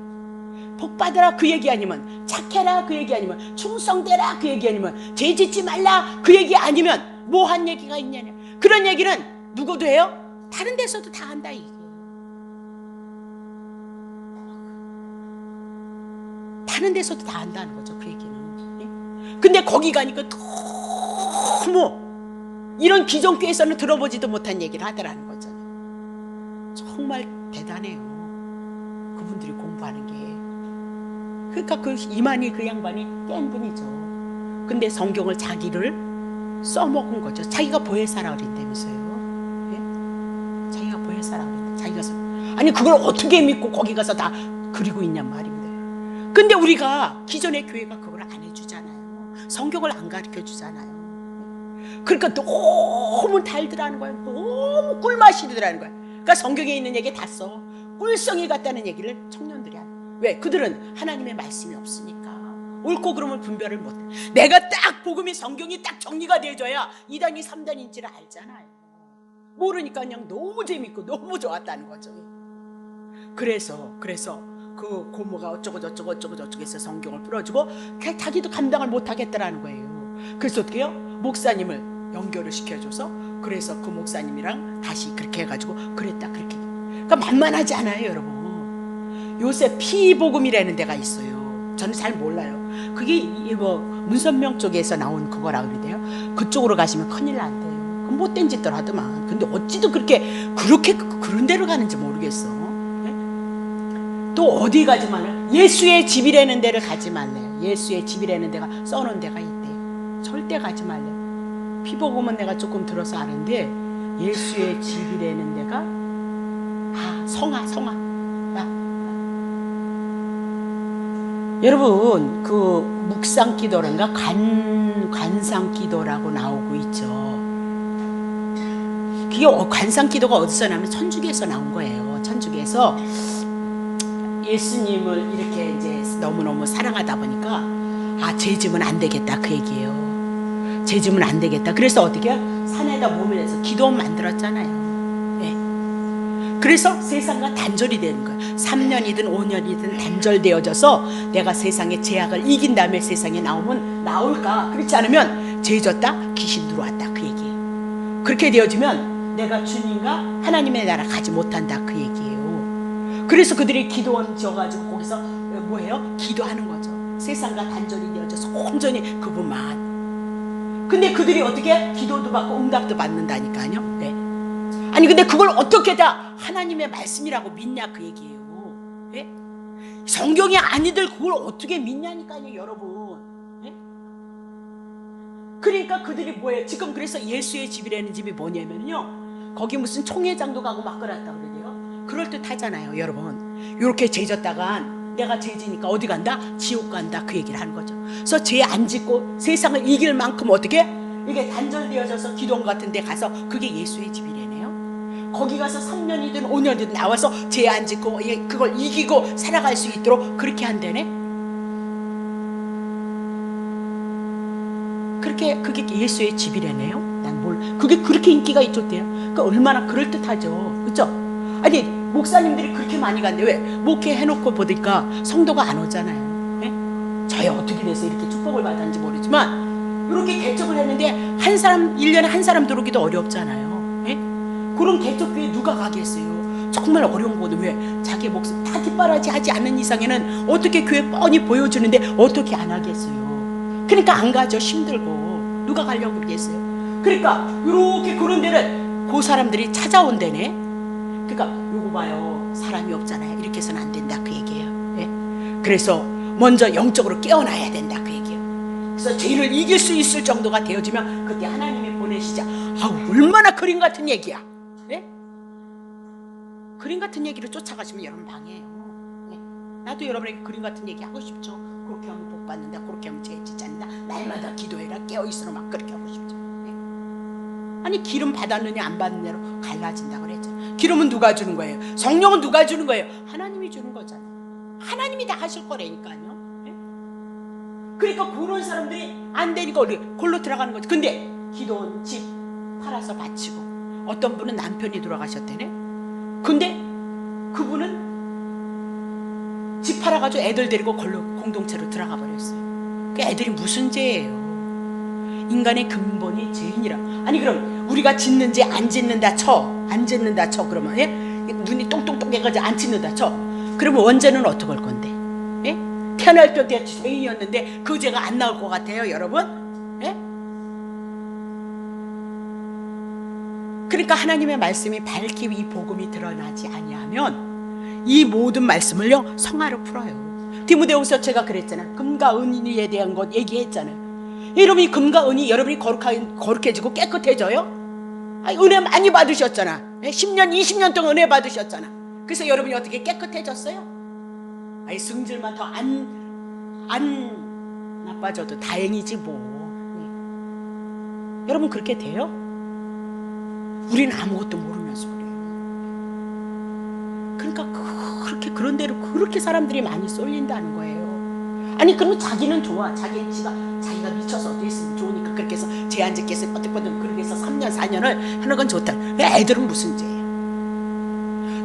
복 받으라 그 얘기 아니면 착해라 그 얘기 아니면 충성되라 그 얘기 아니면 죄 짓지 말라 그 얘기 아니면 뭐 한 얘기가 있냐냐. 그런 얘기는 누구도 해요? 다른 데서도 다 한다 이게. 다른 데서도 다 한다는 거죠 그 얘기는. 네? 근데 거기 가니까 너무 이런 기존교회에서는 들어보지도 못한 얘기를 하더라는 거잖아요. 정말 대단해요 그분들이 공부하는 게. 그러니까 그 이만희 그 양반이 깬 분이죠. 근데 성경을 자기를 써먹은 거죠. 자기가 보혜사라 그랬다면서요. 자기가 보혜사라 그랬다. 자기가 아니 그걸 어떻게 믿고 거기 가서 다 그리고 있냔 말입니다. 근데 우리가 기존의 교회가 그걸 안 해주잖아요. 성경을 안 가르쳐 주잖아요. 그러니까 너무 달더라는 거예요. 너무 꿀맛이더라는 거예요. 그러니까 성경에 있는 얘기 다 써. 꿀성이 같다는 얘기를 청년들이 하는. 왜? 그들은 하나님의 말씀이 없으니까 옳고 그름을 분별을 못해. 내가 딱 복음이 성경이 딱 정리가 돼줘야 2단이 3단인지를 알잖아요. 모르니까 그냥 너무 재밌고 너무 좋았다는 거죠. 그래서 그 고모가 어쩌고 저쩌고 해서 성경을 풀어주고 자기도 감당을 못하겠다라는 거예요. 그래서 어떻게 해요? 목사님을 연결을 시켜줘서 그래서 그 목사님이랑 다시 그렇게 해가지고 그랬다 그렇게. 그러니까 만만하지 않아요 여러분. 요새 피복음이라는 데가 있어요. 저는 잘 몰라요. 그게 뭐 문선명 쪽에서 나온 그거라 그러대요. 그쪽으로 가시면 큰일 난대요. 못된 짓들 하더만. 근데 어찌도 그렇게 그런 데로 가는지 모르겠어. 네? 또 어디 가지 말래? 예수의 집이라는 데를 가지 말래요. 예수의 집이라는 데가 써놓은 데가 있대. 절대 가지 말래. 피복음은 내가 조금 들어서 아는데 예수의 집이라는 데가 성화. 여러분 그 묵상 기도란가 간 보면 관상기도라고 나오고 있죠. 그게 관상기도가 어디서 나면 천주교에서 나온 거예요. 천주교에서 예수님을 이렇게 이제 너무너무 사랑하다 보니까 죄 지으면 안 되겠다 그 얘기예요. 죄 지으면 안 되겠다. 그래서 어떻게 산에다 몸을 내서 기도원 만들었잖아요. 그래서 세상과 단절이 되는 거예요. 3년이든 5년이든 단절되어져서 내가 세상의 죄악을 이긴 다음에 세상에 나오면 나올까? 그렇지 않으면 죄 졌다 귀신 들어왔다 그 얘기예요. 그렇게 되어지면 내가 주님과 하나님의 나라 가지 못한다 그 얘기예요. 그래서 그들이 기도원 지어가지고 거기서 뭐예요? 기도하는 거죠. 세상과 단절이 되어져서 온전히 그분만. 근데 그들이 어떻게 기도도 받고 응답도 받는다니까요. 네. 아니 근데 그걸 어떻게 다 하나님의 말씀이라고 믿냐 그 얘기예요. 예? 성경이 아니들 그걸 어떻게 믿냐니까요 여러분. 예? 그러니까 그들이 뭐예요? 지금 그래서 예수의 집이라는 집이 뭐냐면요, 거기 무슨 총회장도 가고 막 그랬다 그러대요. 그럴듯하잖아요 여러분. 이렇게 죄 졌다간 내가 죄 지니까 어디 간다? 지옥 간다 그 얘기를 하는 거죠. 그래서 죄 안 짓고 세상을 이길 만큼 어떻게 이게 단절되어져서 기도원 같은 데 가서 그게 예수의 집이래네요. 거기 가서 3년이든 5년이든 나와서 죄 안 짓고 그걸 이기고 살아갈 수 있도록 그렇게 한대네. 그게 예수의 집이래네요. 난 그게 그렇게 인기가 있었대요. 그 얼마나 그럴듯하죠, 그렇죠? 아니 목사님들이 그렇게 많이 간대. 왜? 목회 해놓고 보니까 성도가 안 오잖아요. 예? 저희 어떻게 돼서 이렇게 축복을 받았는지 모르지만 이렇게 개척을 했는데 한 사람 1년에 한 사람 들어오기도 어렵잖아요. 예? 그런 개척교회 누가 가겠어요? 정말 어려운 거는 왜? 자기 목숨 다 뒷바라지 하지 않는 이상에는 어떻게 교회 뻔히 보여주는데 어떻게 안 하겠어요? 그러니까 안 가죠. 힘들고. 누가 가려고 그러겠어요? 그러니까 이렇게 그런 데를 그 사람들이 찾아온대네. 그러니까 요거 봐요, 사람이 없잖아요. 이렇게 해서는 안 된다 그 얘기예요. 예? 그래서 먼저 영적으로 깨어나야 된다 그 얘기예요. 그래서 죄를 이길 수 있을 정도가 되어지면 그때 하나님이 보내시자. 얼마나 그림 같은 얘기야. 예? 그림 같은 얘기를 쫓아가시면 여러분 방해예요. 예? 나도 여러분에게 그림 같은 얘기 하고 싶죠. 그렇게 하면 복 받는다, 그렇게 하면 죄 짓지 않는다, 날마다 기도해라, 깨어있으라 막 그렇게 하고 싶죠. 예? 아니 기름 받았느냐 안 받느냐로 갈라진다 그랬잖아요. 기름은 누가 주는 거예요? 성령은 누가 주는 거예요? 하나님이 주는 거잖아요. 하나님이 다 하실 거라니까요. 예? 그러니까 그런 사람들이 안 되니까 골로 들어가는 거죠. 근데 기도원 집 팔아서 바치고, 어떤 분은 남편이 돌아가셨대네. 근데 그분은 집 팔아가지고 애들 데리고 걸로 공동체로 들어가 버렸어요. 그 애들이 무슨 죄예요? 인간의 근본이 죄인이라. 아니 그럼 우리가 짓는 죄 안 짓는다 쳐, 안 짓는다 쳐 그러면 예? 눈이 똥똥똥해가지고 안 짓는다 쳐. 그러면 원죄는 어떻게 할 건데? 예? 태어날 때 죄인이었는데 그 죄가 안 나올 것 같아요 여러분? 예? 그러니까 하나님의 말씀이 밝히 이 복음이 드러나지 아니하면 이 모든 말씀을요 성화로 풀어요. 디모데후서 제가 그랬잖아요. 금과 은에 대한 것 얘기했잖아요. 여러분이 금과 은이 여러분이 거룩해지고 깨끗해져요? 은혜 많이 받으셨잖아. 10년 20년 동안 은혜 받으셨잖아. 그래서 여러분이 어떻게 깨끗해졌어요? 승질만 더 안 나빠져도 다행이지 뭐. 여러분 그렇게 돼요? 우리는 아무것도 모르면서 그래요. 그러니까 그렇게 그런 대로 그렇게 사람들이 많이 쏠린다는 거예요. 아니 그러면 자기는 좋아. 자기가 미쳐서 됐으면 좋으니까 그렇게 해서 죄 안 짓게 해서 어떻게 그렇게 해서 3년 4년을 하는 건 좋다. 애들은 무슨 죄예요?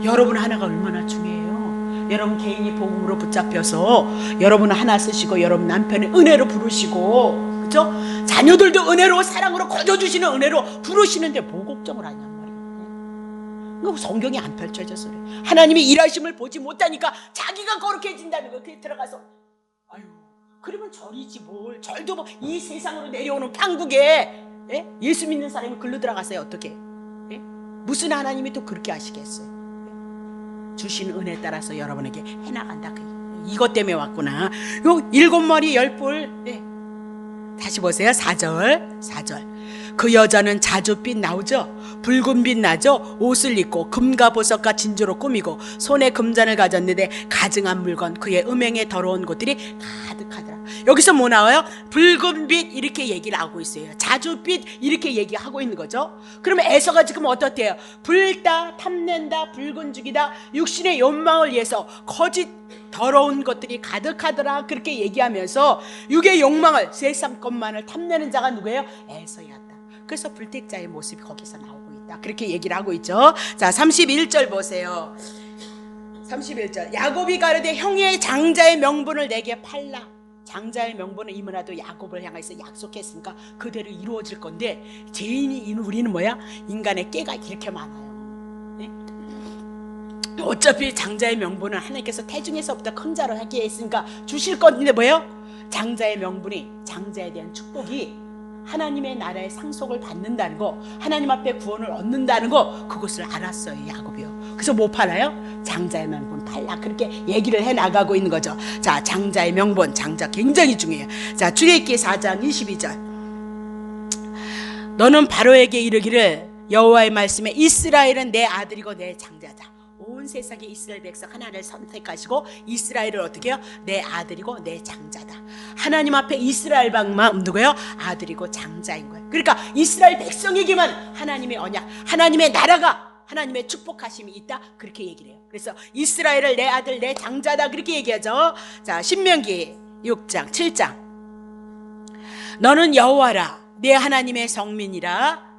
여러분 하나가 얼마나 중요해요. 여러분 개인이 복음으로 붙잡혀서 여러분 하나 쓰시고 여러분 남편의 은혜로 부르시고, 그렇죠? 자녀들도 은혜로 사랑으로 거저주시는 은혜로 부르시는데 뭐 걱정을 하냔 말이에요. 그러니까 성경이 안 펼쳐져서 그래. 하나님이 일하심을 보지 못하니까 자기가 거룩해진다는 거. 그게 들어가서 그러면 절이지 뭘. 절도 뭐 이 세상으로 내려오는 판국에 예수 믿는 사람이 글로 들어가세요. 어떻게 무슨 하나님이 또 그렇게 하시겠어요? 주신 은혜 따라서 여러분에게 해나간다. 이것 때문에 왔구나. 요 7머리 10뿔. 다시 보세요. 4절. 그 여자는 자줏빛 나오죠. 붉은 빛 나죠. 옷을 입고 금과 보석과 진주로 꾸미고 손에 금잔을 가졌는데 가증한 물건 그의 음행에 더러운 것들이 가득하더라. 여기서 뭐 나와요? 붉은 빛 이렇게 얘기를 하고 있어요. 자줏빛 이렇게 얘기하고 있는 거죠. 그러면 에서가 지금 어떻대요? 불다, 탐낸다, 붉은 죽이다, 육신의 욕망을 위해서 거짓 더러운 것들이 가득하더라 그렇게 얘기하면서 육의 욕망을 세상 것만을 탐내는 자가 누구예요? 에서였다. 그래서 불택자의 모습이 거기서 나오고 있다 그렇게 얘기를 하고 있죠. 자 31절 보세요. 31절 야곱이 가로되 형의 장자의 명분을 내게 팔라. 장자의 명분은 이문화도 야곱을 향해서 약속했으니까 그대로 이루어질 건데 죄인이 우리는 뭐야? 인간의 깨가 이렇게 많아요. 네? 어차피 장자의 명분은 하나님께서 태중에서부터 큰 자로 하게 했으니까 주실 건데 뭐예요? 장자의 명분이 장자에 대한 축복이 하나님의 나라의 상속을 받는다는 거, 하나님 앞에 구원을 얻는다는 거, 그것을 알았어요 야곱이요. 그래서 뭐 팔아요? 장자의 명분 팔라 그렇게 얘기를 해나가고 있는 거죠. 자 장자의 명분, 장자 굉장히 중요해요. 자 출애굽기 4장 22절 너는 바로에게 이르기를 여호와의 말씀에 이스라엘은 내 아들이고 내 장자다. 온 세상의 이스라엘 백성 하나를 선택하시고 이스라엘을 어떻게 해요? 내 아들이고 내 장자다. 하나님 앞에 이스라엘 방만 누구예요? 아들이고 장자인 거예요. 그러니까 이스라엘 백성에게만 하나님의 언약, 하나님의 나라가, 하나님의 축복하심이 있다 그렇게 얘기를 해요. 그래서 이스라엘을 내 아들 내 장자다 그렇게 얘기하죠. 자 신명기 6장 7장 너는 여호와라 내 하나님의 성민이라.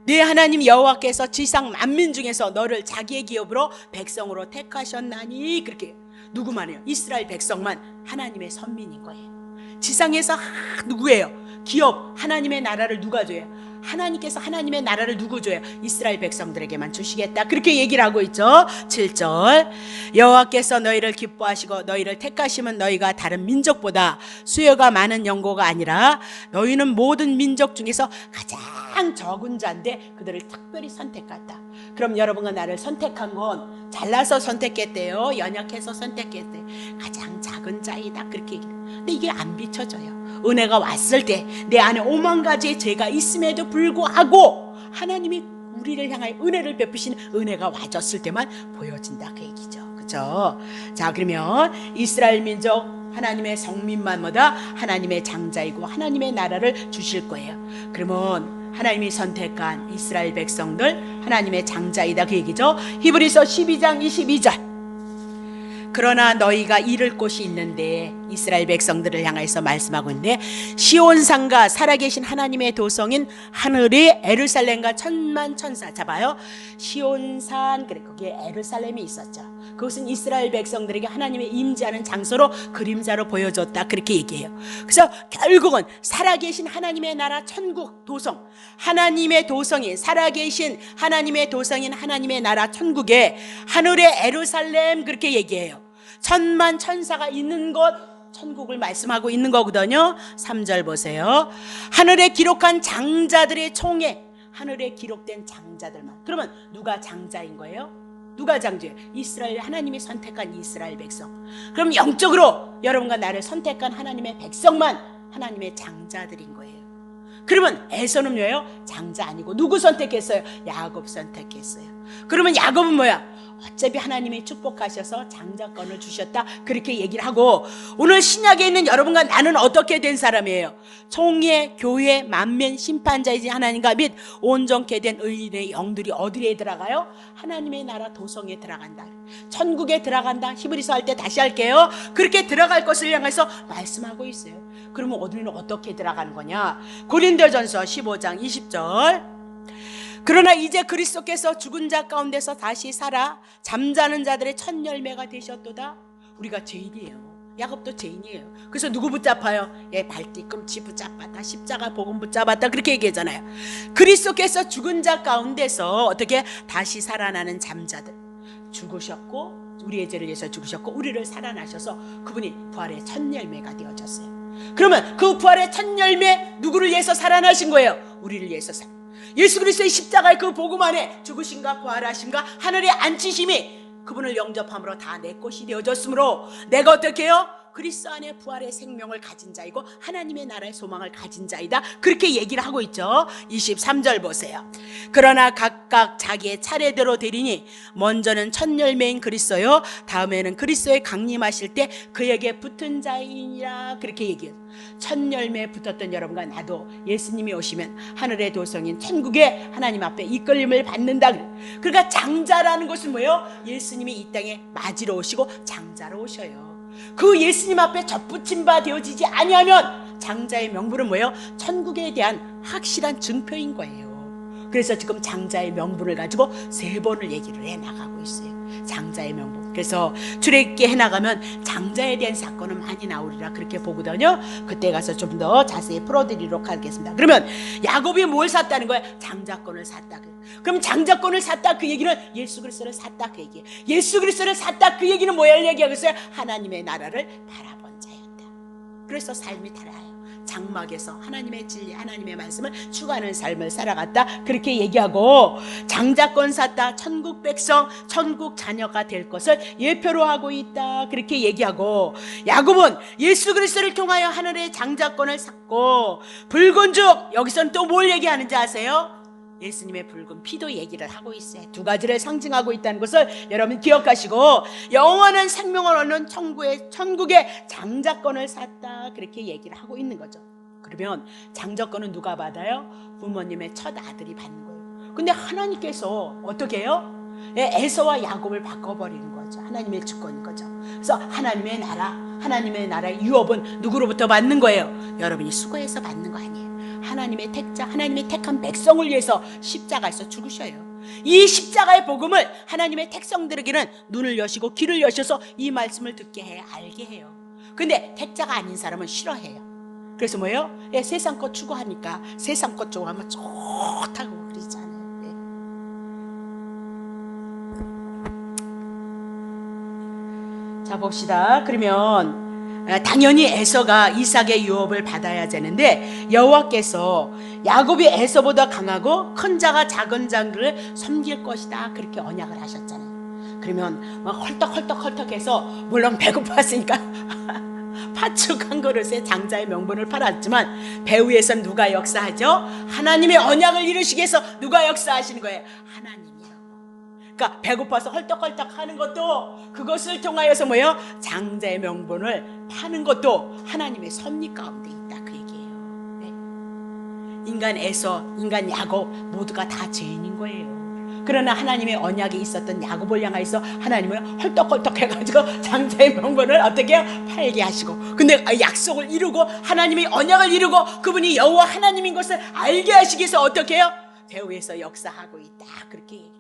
네 하나님 여호와께서 지상 만민 중에서 너를 자기의 기업으로 백성으로 택하셨나니 그렇게 누구만 해요? 이스라엘 백성만 하나님의 선민인 거예요. 지상에서 누구예요? 기업 하나님의 나라를 누가 줘요? 하나님께서 하나님의 나라를 누구 줘요? 이스라엘 백성들에게만 주시겠다 그렇게 얘기를 하고 있죠. 7절 여호와께서 너희를 기뻐하시고 너희를 택하시면 너희가 다른 민족보다 수요가 많은 영고가 아니라 너희는 모든 민족 중에서 가장 적은 자인데 그들을 특별히 선택했다. 그럼 여러분과 나를 선택한 건 잘나서 선택했대요? 연약해서 선택했대요? 가장 작은 자이다 그렇게 얘기해요. 근데 이게 안 비춰져요. 은혜가 왔을 때 내 안에 5만 가지의 죄가 있음에도 불구하고 하나님이 우리를 향하여 은혜를 베푸시는 은혜가 와줬을 때만 보여진다 그 얘기죠. 그렇죠? 자 그러면 이스라엘 민족 하나님의 성민만마다 하나님의 장자이고 하나님의 나라를 주실 거예요. 그러면 하나님이 선택한 이스라엘 백성들 하나님의 장자이다 그 얘기죠. 히브리서 12장 22절 그러나 너희가 잃을 곳이 있는데 이스라엘 백성들을 향해서 말씀하고 있는데 시온산과 살아계신 하나님의 도성인 하늘의 에루살렘과 천만 천사 잡아요. 시온산 그래 거기에 에루살렘이 있었죠. 그것은 이스라엘 백성들에게 하나님의 임재하는 장소로 그림자로 보여줬다 그렇게 얘기해요. 그래서 결국은 살아계신 하나님의 나라 천국 도성 하나님의 도성인 살아계신 하나님의 도성인 하나님의 나라 천국에 하늘의 에루살렘 그렇게 얘기해요. 천만 천사가 있는 곳 천국을 말씀하고 있는 거거든요. 3절 보세요. 하늘에 기록한 장자들의 총회 하늘에 기록된 장자들만. 그러면 누가 장자인 거예요? 누가 장자예요? 이스라엘 하나님이 선택한 이스라엘 백성. 그럼 영적으로 여러분과 나를 선택한 하나님의 백성만 하나님의 장자들인 거예요. 그러면 에서는 뭐예요? 장자 아니고 누구 선택했어요? 야곱 선택했어요. 그러면 야곱은 뭐야? 어차피 하나님이 축복하셔서 장자권을 주셨다 그렇게 얘기를 하고 오늘 신약에 있는 여러분과 나는 어떻게 된 사람이에요? 총회, 교회, 만면, 심판자이신 하나님과 및 온전케 된 의인의 영들이 어디에 들어가요? 하나님의 나라 도성에 들어간다. 천국에 들어간다. 히브리서 할 때 다시 할게요. 그렇게 들어갈 것을 향해서 말씀하고 있어요. 그러면 우리는 어떻게 들어가는 거냐? 고린도전서 15장 20절 그러나 이제 그리스도께서 죽은 자 가운데서 다시 살아 잠자는 자들의 첫 열매가 되셨도다. 우리가 죄인이에요. 야곱도 죄인이에요. 그래서 누구 붙잡아요? 발뒤꿈치 붙잡았다. 십자가 복음 붙잡았다. 그렇게 얘기하잖아요. 그리스도께서 죽은 자 가운데서 어떻게 다시 살아나는 잠자들 죽으셨고 우리의 죄를 위해서 죽으셨고 우리를 살아나셔서 그분이 부활의 첫 열매가 되어졌어요. 그러면 그 부활의 첫 열매 누구를 위해서 살아나신 거예요? 우리를 위해서 예수 그리스도의 십자가의 그 복음 안에 죽으심과 부활하심과 하늘의 앉히심이 그분을 영접함으로 다 내 것이 되어졌으므로 내가 어떻게 해요? 그리스도 안에 부활의 생명을 가진 자이고 하나님의 나라의 소망을 가진 자이다. 그렇게 얘기를 하고 있죠. 23절 보세요. 그러나 각각 자기의 차례대로 되리니 먼저는 첫 열매인 그리스도요 다음에는 그리스도의 강림하실 때 그에게 붙은 자이니라. 그렇게 얘기해요. 첫 열매에 붙었던 여러분과 나도 예수님이 오시면 하늘의 도성인 천국에 하나님 앞에 이끌림을 받는다. 그러니까 장자라는 것은 뭐예요? 예수님이 이 땅에 맞이로 오시고 장자로 오셔요. 그 예수님 앞에 접붙임 바 되어지지 아니하면 장자의 명분은 뭐예요? 천국에 대한 확실한 증표인 거예요. 그래서 지금 장자의 명분을 가지고 3번을 얘기를 해나가고 있어요. 장자의 명분. 그래서 출애굽기 해나가면 장자에 대한 사건은 많이 나오리라 그렇게 보거든요. 그때 가서 좀 더 자세히 풀어드리도록 하겠습니다. 그러면 야곱이 뭘 샀다는 거야? 장자권을 샀다. 그럼 장자권을 샀다 그 얘기는 예수 그리스도를 샀다 그 얘기예요. 예수 그리스도를 샀다 그 얘기는 뭐를 얘기하고 있어요? 하나님의 나라를 바라본 자였다. 그래서 삶이 달라요. 장막에서 하나님의 진리 하나님의 말씀을 추구하는 삶을 살아갔다 그렇게 얘기하고, 장자권 샀다, 천국 백성 천국 자녀가 될 것을 예표로 하고 있다 그렇게 얘기하고, 야곱은 예수 그리스도를 통하여 하늘의 장자권을 샀고, 붉은 죽 여기서는 또 뭘 얘기하는지 아세요? 예수님의 붉은 피도 얘기를 하고 있어요. 2가지를 상징하고 있다는 것을 여러분 기억하시고, 영원한 생명을 얻는 천국의 장자권을 샀다 그렇게 얘기를 하고 있는 거죠. 그러면 장자권은 누가 받아요? 부모님의 첫 아들이 받는 거예요. 근데 하나님께서 어떻게 해요? 에서와 야곱을 바꿔버리는 거죠. 하나님의 주권인 거죠. 그래서 하나님의 나라의 유업은 누구로부터 받는 거예요? 여러분이 수고해서 받는 거 아니에요. 하나님의 택자, 하나님의 택한 백성을 위해서 십자가에서 죽으셔요. 이 십자가의 복음을 하나님의 택성들에게는 눈을 여시고 귀를 여셔서 이 말씀을 듣게 해 알게 해요. 근데 택자가 아닌 사람은 싫어해요. 그래서 뭐예요? 세상 것 추구하니까 세상 것 좋아하면 좋다고 그러잖아요. 자 봅시다. 그러면 당연히 에서가 이삭의 유업을 받아야 되는데, 여호와께서 야곱이 에서보다 강하고 큰 자가 작은 자를 섬길 것이다 그렇게 언약을 하셨잖아요. 그러면 막 헐떡헐떡해서 물론 배고팠으니까 팥죽 한 그릇에 장자의 명분을 팔았지만, 배후에선 누가 역사하죠? 하나님의 언약을 이루시기 위해서 누가 역사하시는 거예요? 하나님이요. 그러니까 배고파서 헐떡헐떡 하는 것도, 그것을 통하여서 뭐예요? 장자의 명분을 파는 것도 하나님의 섭리 가운데 있다 그 얘기예요. 네. 인간 에서, 인간 야곱 모두가 다 죄인인 거예요. 그러나 하나님의 언약이 있었던 야곱을 향하여서 하나님은 헐떡헐떡 해가지고 장자의 명분을 어떻게 해요? 팔게 하시고, 근데 약속을 이루고 하나님의 언약을 이루고 그분이 여호와 하나님인 것을 알게 하시기 위해서 어떻게 해요? 배후에서 역사하고 있다 그렇게 얘기해요.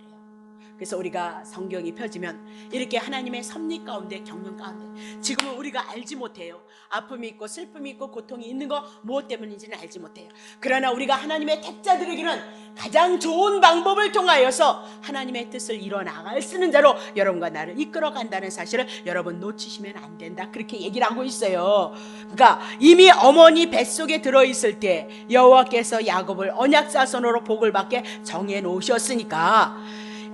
그래서 우리가 성경이 펴지면 이렇게 하나님의 섭리 가운데, 경륜 가운데, 지금은 우리가 알지 못해요. 아픔이 있고 슬픔이 있고 고통이 있는 거 무엇 때문인지는 알지 못해요. 그러나 우리가 하나님의 택자들에게는 가장 좋은 방법을 통하여서 하나님의 뜻을 이뤄나갈 수 있는 자로 여러분과 나를 이끌어간다는 사실을 여러분 놓치시면 안 된다 그렇게 얘기를 하고 있어요. 그러니까 이미 어머니 뱃속에 들어있을 때 여호와께서 야곱을 언약자손으로 복을 받게 정해놓으셨으니까,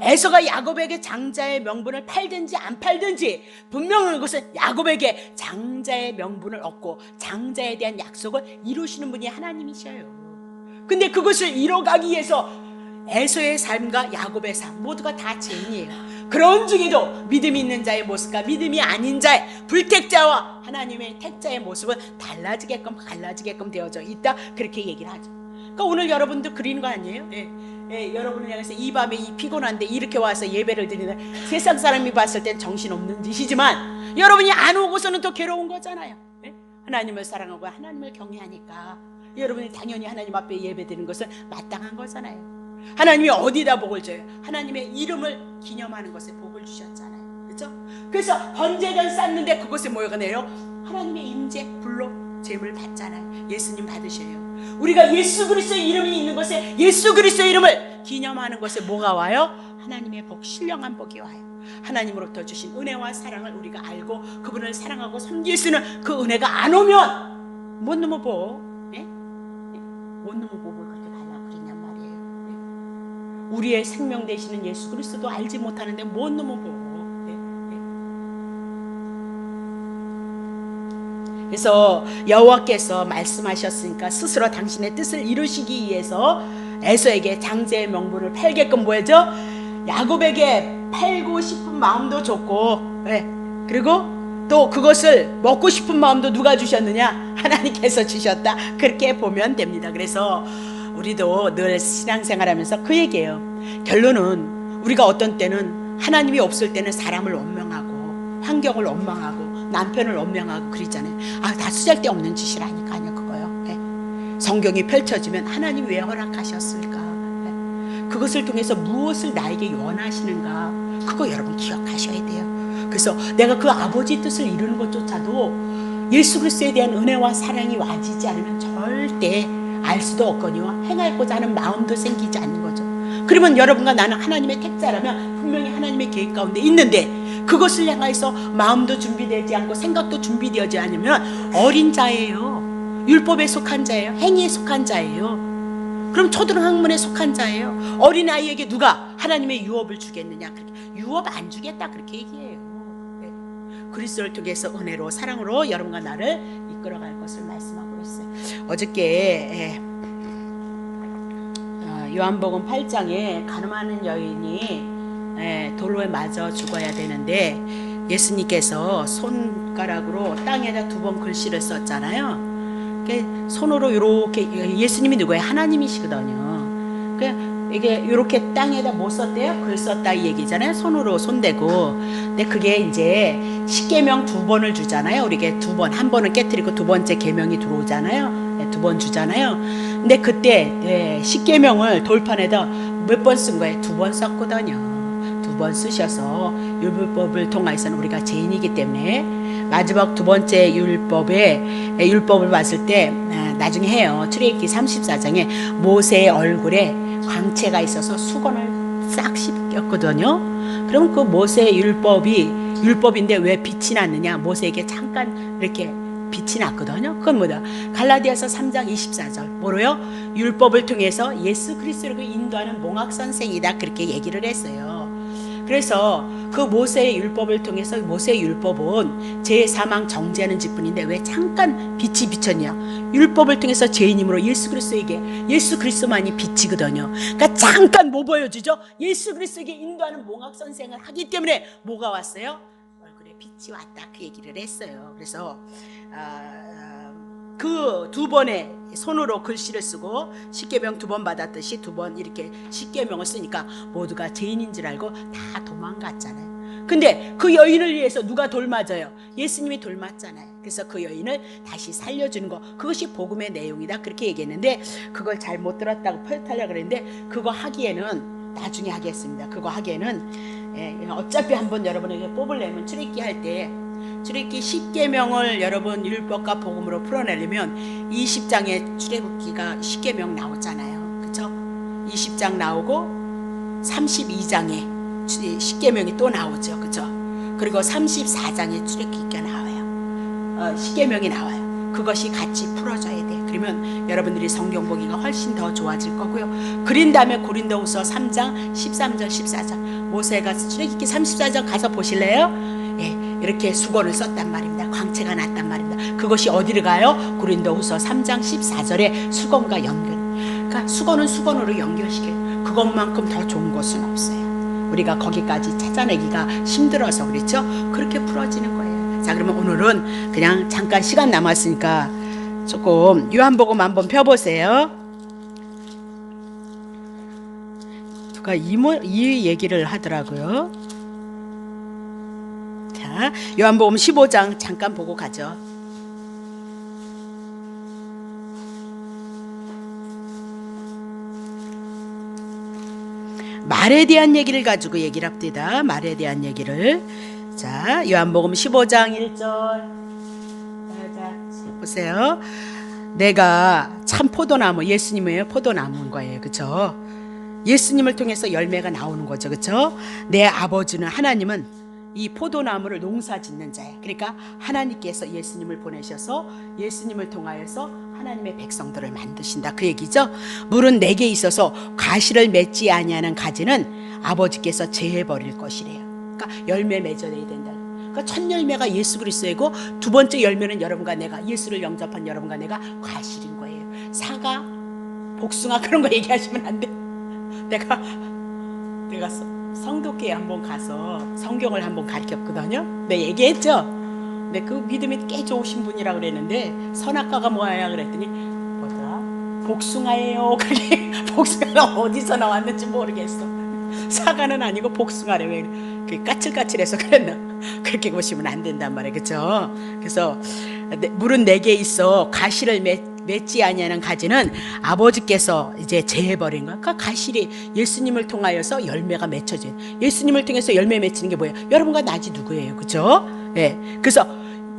에서가 야곱에게 장자의 명분을 팔든지 안 팔든지 분명한 것은 야곱에게 장자의 명분을 얻고 장자에 대한 약속을 이루시는 분이 하나님이셔요. 근데 그것을 이뤄가기 위해서 에서의 삶과 야곱의 삶 모두가 다 죄인이에요. 그런 중에도 믿음이 있는 자의 모습과 믿음이 아닌 자의 불택자와 하나님의 택자의 모습은 달라지게끔 갈라지게끔 되어져 있다 그렇게 얘기를 하죠. 그러니까 오늘 여러분도 그리는 거 아니에요? 여러분을 향해서 이 밤에 이 피곤한데 이렇게 와서 예배를 드리는, 세상 사람이 봤을 땐 정신없는 짓이지만 여러분이 안 오고서는 더 괴로운 거잖아요. 하나님을 사랑하고 하나님을 경외하니까 여러분이 당연히 하나님 앞에 예배 드리는 것은 마땅한 거잖아요. 하나님이 어디다 복을 줘요? 하나님의 이름을 기념하는 것에 복을 주셨잖아요. 그렇죠? 그래서 번제전 쌓는데 그것에 뭐가 내요? 하나님의 임재 불로 제물 받잖아요. 예수님 받으셔요. 우리가 예수 그리스도의 이름이 있는 것에, 예수 그리스도의 이름을 기념하는 것에 뭐가 와요? 하나님의 복, 신령한 복이 와요. 하나님으로부터 주신 은혜와 사랑을 우리가 알고 그분을 사랑하고 섬길 수 있는 그 은혜가 안 오면 못 넘어 복, 못 넘어 복을 그렇게 달라고 그랬냔 말이에요. 우리의 생명 되시는 예수 그리스도도 알지 못하는데 못 넘어 복. 그래서 여호와께서 말씀하셨으니까 스스로 당신의 뜻을 이루시기 위해서 에서에게 장제의 명분을 팔게끔 뭐죠? 야곱에게 팔고 싶은 마음도 줬고, 네. 그리고 또 그것을 먹고 싶은 마음도 누가 주셨느냐? 하나님께서 주셨다. 그렇게 보면 됩니다. 그래서 우리도 늘 신앙생활하면서 그 얘기예요. 결론은 우리가 어떤 때는 하나님이 없을 때는 사람을 원망하고 환경을 원망하고 남편을 원망하고 그러잖아요. 다 쓰잘데없는 짓이라니까요. 그거요. 네. 성경이 펼쳐지면 하나님 왜 허락하셨을까? 네. 그것을 통해서 무엇을 나에게 원하시는가? 그거 여러분 기억하셔야 돼요. 그래서 내가 그 아버지 뜻을 이루는 것조차도 예수 그리스도에 대한 은혜와 사랑이 와지지 않으면 절대 알 수도 없거니와 행하고자 하는 마음도 생기지 않는 거죠. 그러면 여러분과 나는 하나님의 택자라면 분명히 하나님의 계획 가운데 있는데 그것을 향해서 마음도 준비되지 않고 생각도 준비되지 않으면 어린 자예요. 율법에 속한 자예요. 행위에 속한 자예요. 그럼 초등학문에 속한 자예요. 어린아이에게 누가 하나님의 유업을 주겠느냐? 그렇게 유업 안 주겠다 그렇게 얘기해요. 네. 그리스도를 통해서 은혜로 사랑으로 여러분과 나를 이끌어갈 것을 말씀하고 있어요. 어저께 요한복음 8장에 가늠하는 여인이 돌로에 맞아 죽어야 되는데 예수님께서 손가락으로 땅에다 2번 글씨를 썼잖아요. 손으로 이렇게, 예수님이 누구예요? 하나님이시거든요. 이게 이렇게 땅에다 못 썼대요? 글 썼다 이 얘기잖아요. 손으로 손대고. 근데 그게 이제 십계명 2번을 주잖아요. 우리게 2번, 한 번은 깨트리고 2번째 계명이 들어오잖아요. 2번 주잖아요. 근데 그때 십계명을 돌판에다 몇 번 쓴 거예요? 2번 썼거든요. 2번 쓰셔서 율법을 통해서는 우리가 죄인이기 때문에 마지막 2번째 율법을 봤을 때 나중에 해요. 출애굽기 34장에 모세의 얼굴에 광채가 있어서 수건을 싹 씻겼거든요. 그럼 그 모세의 율법인데 왜 빛이 났느냐? 모세에게 잠깐 이렇게 빛이 났거든요. 그건 뭐다? 갈라디아서 3장 24절 뭐로요? 율법을 통해서 예수 그리스도를 인도하는 몽학선생이다 그렇게 얘기를 했어요. 그래서 그 모세의 율법을 통해서 모세의 율법은 죄 사망 정죄하는 직분인데 왜 잠깐 빛이 비쳤냐? 율법을 통해서 죄인임으로 예수 그리스도에게 예수 그리스도만이 빛이거든요. 그러니까 잠깐 뭐 보여주죠? 예수 그리스도에게 인도하는 몽학 선생을 하기 때문에 뭐가 왔어요? 얼굴에 빛이 왔다 그 얘기를 했어요. 그래서 그 2번의 손으로 글씨를 쓰고 십계명 2번 받았듯이 2번 이렇게 십계명을 쓰니까 모두가 죄인인 줄 알고 다 도망갔잖아요. 근데 그 여인을 위해서 누가 돌 맞아요? 예수님이 돌 맞잖아요. 그래서 그 여인을 다시 살려주는 거, 그것이 복음의 내용이다 그렇게 얘기했는데 그걸 잘 못 들었다고 표현하려고 그랬는데 그거 하기에는 나중에 하겠습니다. 그거 하기에는 어차피 한번 여러분에게 뽑으려면 출애굽기 할 때 출애굽기 10계명을 여러분 율법과 복음으로 풀어내려면 20장에 출애굽기가 10계명 나오잖아요. 그렇죠? 20장 나오고 32장에 10계명이 또 나오죠. 그렇죠? 그리고 34장에 출애굽기가 나와요. 10계명이 나와요. 그것이 같이 풀어져야 돼. 그러면 여러분들이 성경 보기가 훨씬 더 좋아질 거고요. 그린 다음에 고린도후서 3장 13절 14절 모세가 출애굽기 34장 가서 보실래요? 이렇게 수건을 썼단 말입니다. 광채가 났단 말입니다. 그것이 어디를 가요? 고린도후서 3장 14절에 수건과 연결. 그러니까 수건은 수건으로 연결시켜요. 그것만큼 더 좋은 것은 없어요. 우리가 거기까지 찾아내기가 힘들어서 그렇죠? 그렇게 풀어지는 거예요. 자, 그러면 오늘은 그냥 잠깐 시간 남았으니까 조금 요한복음 한번 펴보세요. 누가 이 얘기를 하더라고요. 자, 요한복음 15장 잠깐 보고 가죠. 말에 대한 얘기를 가지고 얘기를 합니다. 말에 대한 얘기를. 자, 요한복음 15장 1절. 자, 보세요. 내가 참 포도나무, 예수님의 포도나무인 거예요. 그렇죠? 예수님을 통해서 열매가 나오는 거죠. 그렇죠? 내 아버지는 하나님은 이 포도나무를 농사짓는 자예요. 그러니까 하나님께서 예수님을 보내셔서 예수님을 통하여서 하나님의 백성들을 만드신다 그 얘기죠. 물은 내게 있어서 가시를 맺지 아니하는 가지는 아버지께서 제해 버릴 것이래요. 그러니까 열매 맺어야 된다. 그러니까 첫 열매가 예수 그리스도이고 두 번째 열매는 여러분과 내가, 예수를 영접한 여러분과 내가 과실인 거예요. 사과, 복숭아 그런 거 얘기하시면 안 돼. 내가 성도교회 한번 가서 성경을 한번 가르쳤거든요. 네, 얘기했죠. 네, 그 믿음이 꽤 좋으신 분이라 그랬는데 선악과가 뭐야 그랬더니 뭐더라? 복숭아예요. 그게 복숭아가 어디서 나왔는지 모르겠어. 사과는 아니고 복숭아래. 왜 그 까칠까칠해서 그랬나? 그렇게 보시면 안 된단 말이에요. 그렇죠? 그래서 물은 내게 있어 가시를 맺지 아니하는 가지는 아버지께서 이제 제해버린 거야. 그러니까 가실이 예수님을 통하여서 열매가 맺혀져요. 예수님을 통해서 열매 맺히는 게 뭐예요? 여러분과 나지 누구예요? 그렇죠? 예. 그래서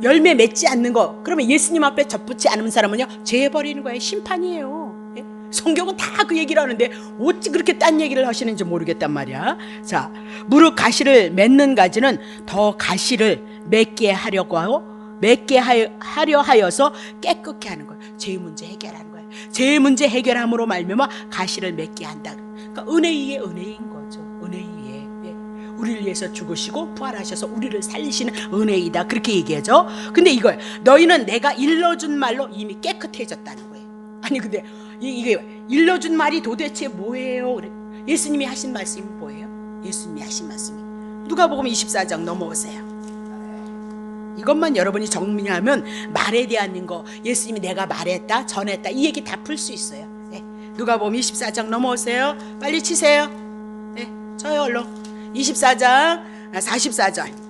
열매 맺지 않는 거, 그러면 예수님 앞에 접붙지 않은 사람은요 제해버리는 거예요. 심판이에요. 예? 성경은 다 그 얘기를 하는데 어찌 그렇게 딴 얘기를 하시는지 모르겠단 말이야. 자, 무릇 가시를 맺는 가지는 더 가시를 맺게 하려고 하고 맺게 하려 하여서 깨끗게 하는 거예요. 죄의 문제 해결하는 거예요. 죄의 문제 해결함으로 말미암아 가시를 맺게 한다. 그러니까 은혜 위에 은혜인 거죠. 은혜 위에. 예. 우리를 위해서 죽으시고 부활하셔서 우리를 살리시는 은혜이다. 그렇게 얘기하죠. 근데 이거예요. 너희는 내가 일러준 말로 이미 깨끗해졌다는 거예요. 아니 근데 이게 일러준 말이 도대체 뭐예요? 그래. 예수님이 하신 말씀이 뭐예요? 예수님이 하신 말씀이 누가복음 24장 넘어오세요. 이것만 여러분이 정리하면 말에 대한 거, 예수님이 내가 말했다, 전했다 이 얘기 다 풀 수 있어요. 네. 누가복음 24장 넘어오세요. 빨리 치세요. 네. 저요 얼른 24장 44절.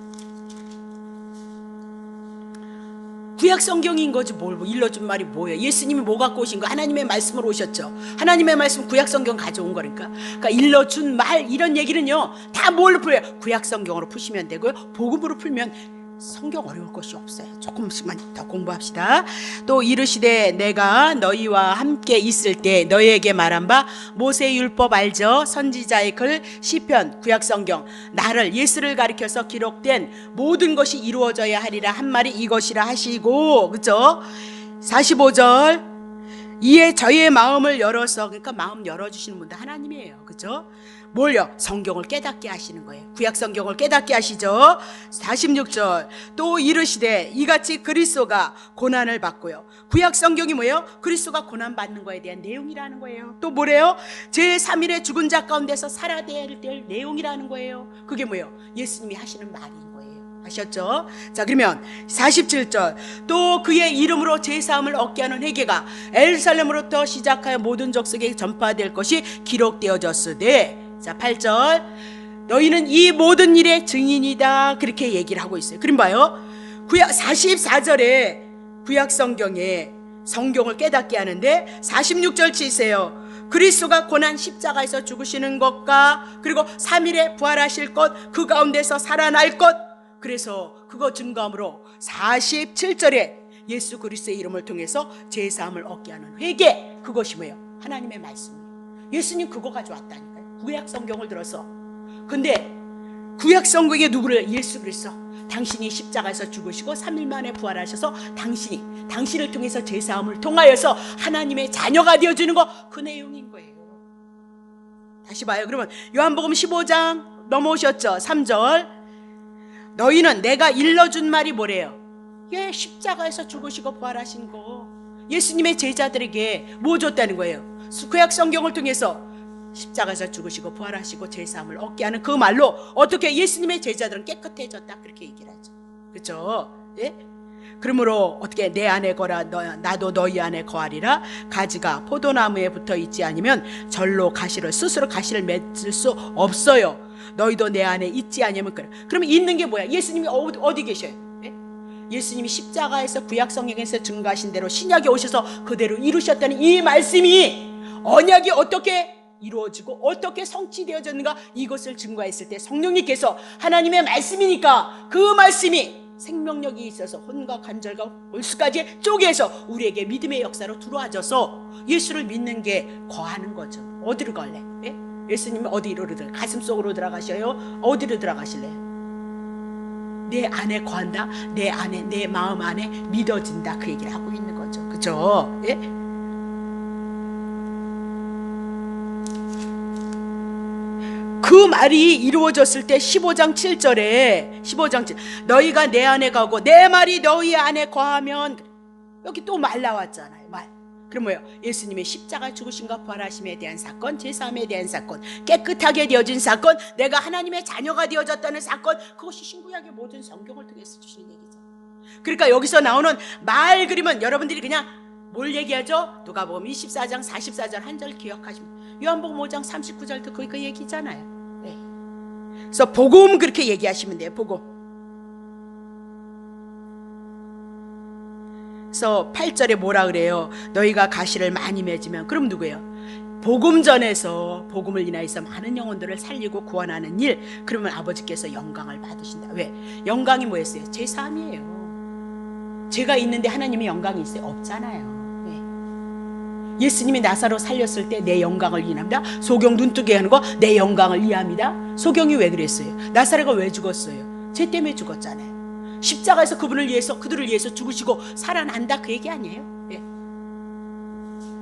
구약 성경인 거지 뭘 일러준 말이 뭐예요? 예수님이 뭐 갖고 오신 거? 하나님의 말씀으로 오셨죠. 하나님의 말씀 구약 성경 가져온 거니까. 그러니까 일러준 말 이런 얘기는요 다 뭘로 풀어요? 구약 성경으로 푸시면 되고요. 복음으로 풀면 성경 어려울 것이 없어요. 조금씩만 더 공부합시다. 또 이르시되 내가 너희와 함께 있을 때 너희에게 말한 바 모세 율법 알죠? 선지자의 글 시편 구약 성경 나를 예수를 가리켜서 기록된 모든 것이 이루어져야 하리라 한 말이 이것이라 하시고, 그죠? 45절 이에 저희의 마음을 열어서, 그러니까 마음 열어주시는 분도 하나님이에요. 그죠? 뭘요? 성경을 깨닫게 하시는 거예요. 구약 성경을 깨닫게 하시죠. 46절 또 이르시되 이같이 그리스도가 고난을 받고요. 구약 성경이 뭐예요? 그리스도가 고난 받는 거에 대한 내용이라는 거예요. 또 뭐래요? 제3일에 죽은 자 가운데서 살아야 될 내용이라는 거예요. 그게 뭐예요? 예수님이 하시는 말인 거예요. 아셨죠? 자, 그러면 47절 또 그의 이름으로 제사함을 얻게 하는 회개가 에루살렘으로부터 시작하여 모든 족속에 전파될 것이 기록되어졌으되, 자 8절 너희는 이 모든 일의 증인이다. 그렇게 얘기를 하고 있어요. 그럼 봐요. 구약 44절에 구약 성경에 성경을 깨닫게 하는데 46절 치세요. 그리스도가 고난 십자가에서 죽으시는 것과 그리고 3일에 부활하실 것, 그 가운데서 살아날 것, 그래서 그거 증거함으로 47절에 예수 그리스도의 이름을 통해서 제사함을 얻게 하는 회개, 그것이 뭐예요? 하나님의 말씀이에요. 예수님 그거 가져왔다니까요. 구약 성경을 들어서. 근데 구약 성경에 누구를? 예수 그리스도. 당신이 십자가에서 죽으시고 3일 만에 부활하셔서 당신을 통해서 제사함을 통하여서 하나님의 자녀가 되어주는 거, 그 내용인 거예요. 다시 봐요. 그러면 요한복음 15장 넘어오셨죠? 3절 너희는 내가 일러준 말이 뭐래요? 예, 십자가에서 죽으시고 부활하신 거. 예수님의 제자들에게 뭐 줬다는 거예요? 구약 성경을 통해서 십자가에서 죽으시고 부활하시고 제사함을 얻게 하는 그 말로 어떻게 예수님의 제자들은 깨끗해졌다 그렇게 얘기를 하죠. 그렇죠? 예? 그러므로 어떻게 내 안에 거라 나도 너희 안에 거하리라. 가지가 포도나무에 붙어 있지 않으면 절로 스스로 가시를 맺을 수 없어요. 너희도 내 안에 있지 않으면 그래. 그러면 있는 게 뭐야? 예수님이 어디 계셔요? 예? 예수님이 십자가에서 구약 성경에서 증거하신 대로 신약에 오셔서 그대로 이루셨다는 이 말씀이 언약이 어떻게 이루어지고 어떻게 성취되어졌는가, 이것을 증거했을 때 성령님께서 하나님의 말씀이니까 그 말씀이 생명력이 있어서 혼과 관절과 골수까지 쪼개서 우리에게 믿음의 역사로 들어와져서 예수를 믿는 게 거하는 거죠. 어디로 갈래? 예? 예수님은 어디로 가슴 속으로 들어가셔요? 어디로 들어가실래? 내 안에 거한다. 내 안에, 내 마음 안에 믿어진다. 그 얘기를 하고 있는 거죠. 그죠? 예? 그 말이 이루어졌을 때 15장 7절에 15장 7 너희가 내 안에 가고 내 말이 너희 안에 거하면, 여기 또 말 나왔잖아요. 말. 그럼 뭐예요? 예수님의 십자가 죽으심과 부활하심에 대한 사건, 제사함에 대한 사건, 깨끗하게 되어진 사건, 내가 하나님의 자녀가 되어졌다는 사건, 그것이 신구약의 모든 성경을 통해서 주시는 얘기죠. 그러니까 여기서 나오는 말 그림은 여러분들이 그냥 뭘 얘기하죠? 누가복음 24장 44절 한 절 기억하시면, 요한복음 5장 39절도 그 얘기잖아요. 네. 그래서 복음 그렇게 얘기하시면 돼요. 복음. 그래서 8절에 뭐라 그래요? 너희가 가시를 많이 맺으면, 그럼 누구예요? 복음 전에서 복음을 인하여서 많은 영혼들을 살리고 구원하는 일, 그러면 아버지께서 영광을 받으신다. 왜? 영광이 뭐였어요? 제 삶이에요. 제가 있는데 하나님의 영광이 있어요? 없잖아요. 네. 예수님이 나사로 살렸을 때 내 영광을 이해합니다. 소경 눈뜨게 하는 거 내 영광을 이해합니다. 소경이 왜 그랬어요? 나사로가 왜 죽었어요? 죄 때문에 죽었잖아요. 십자가에서 그들을 위해서 죽으시고 살아난다, 그 얘기 아니에요? 예.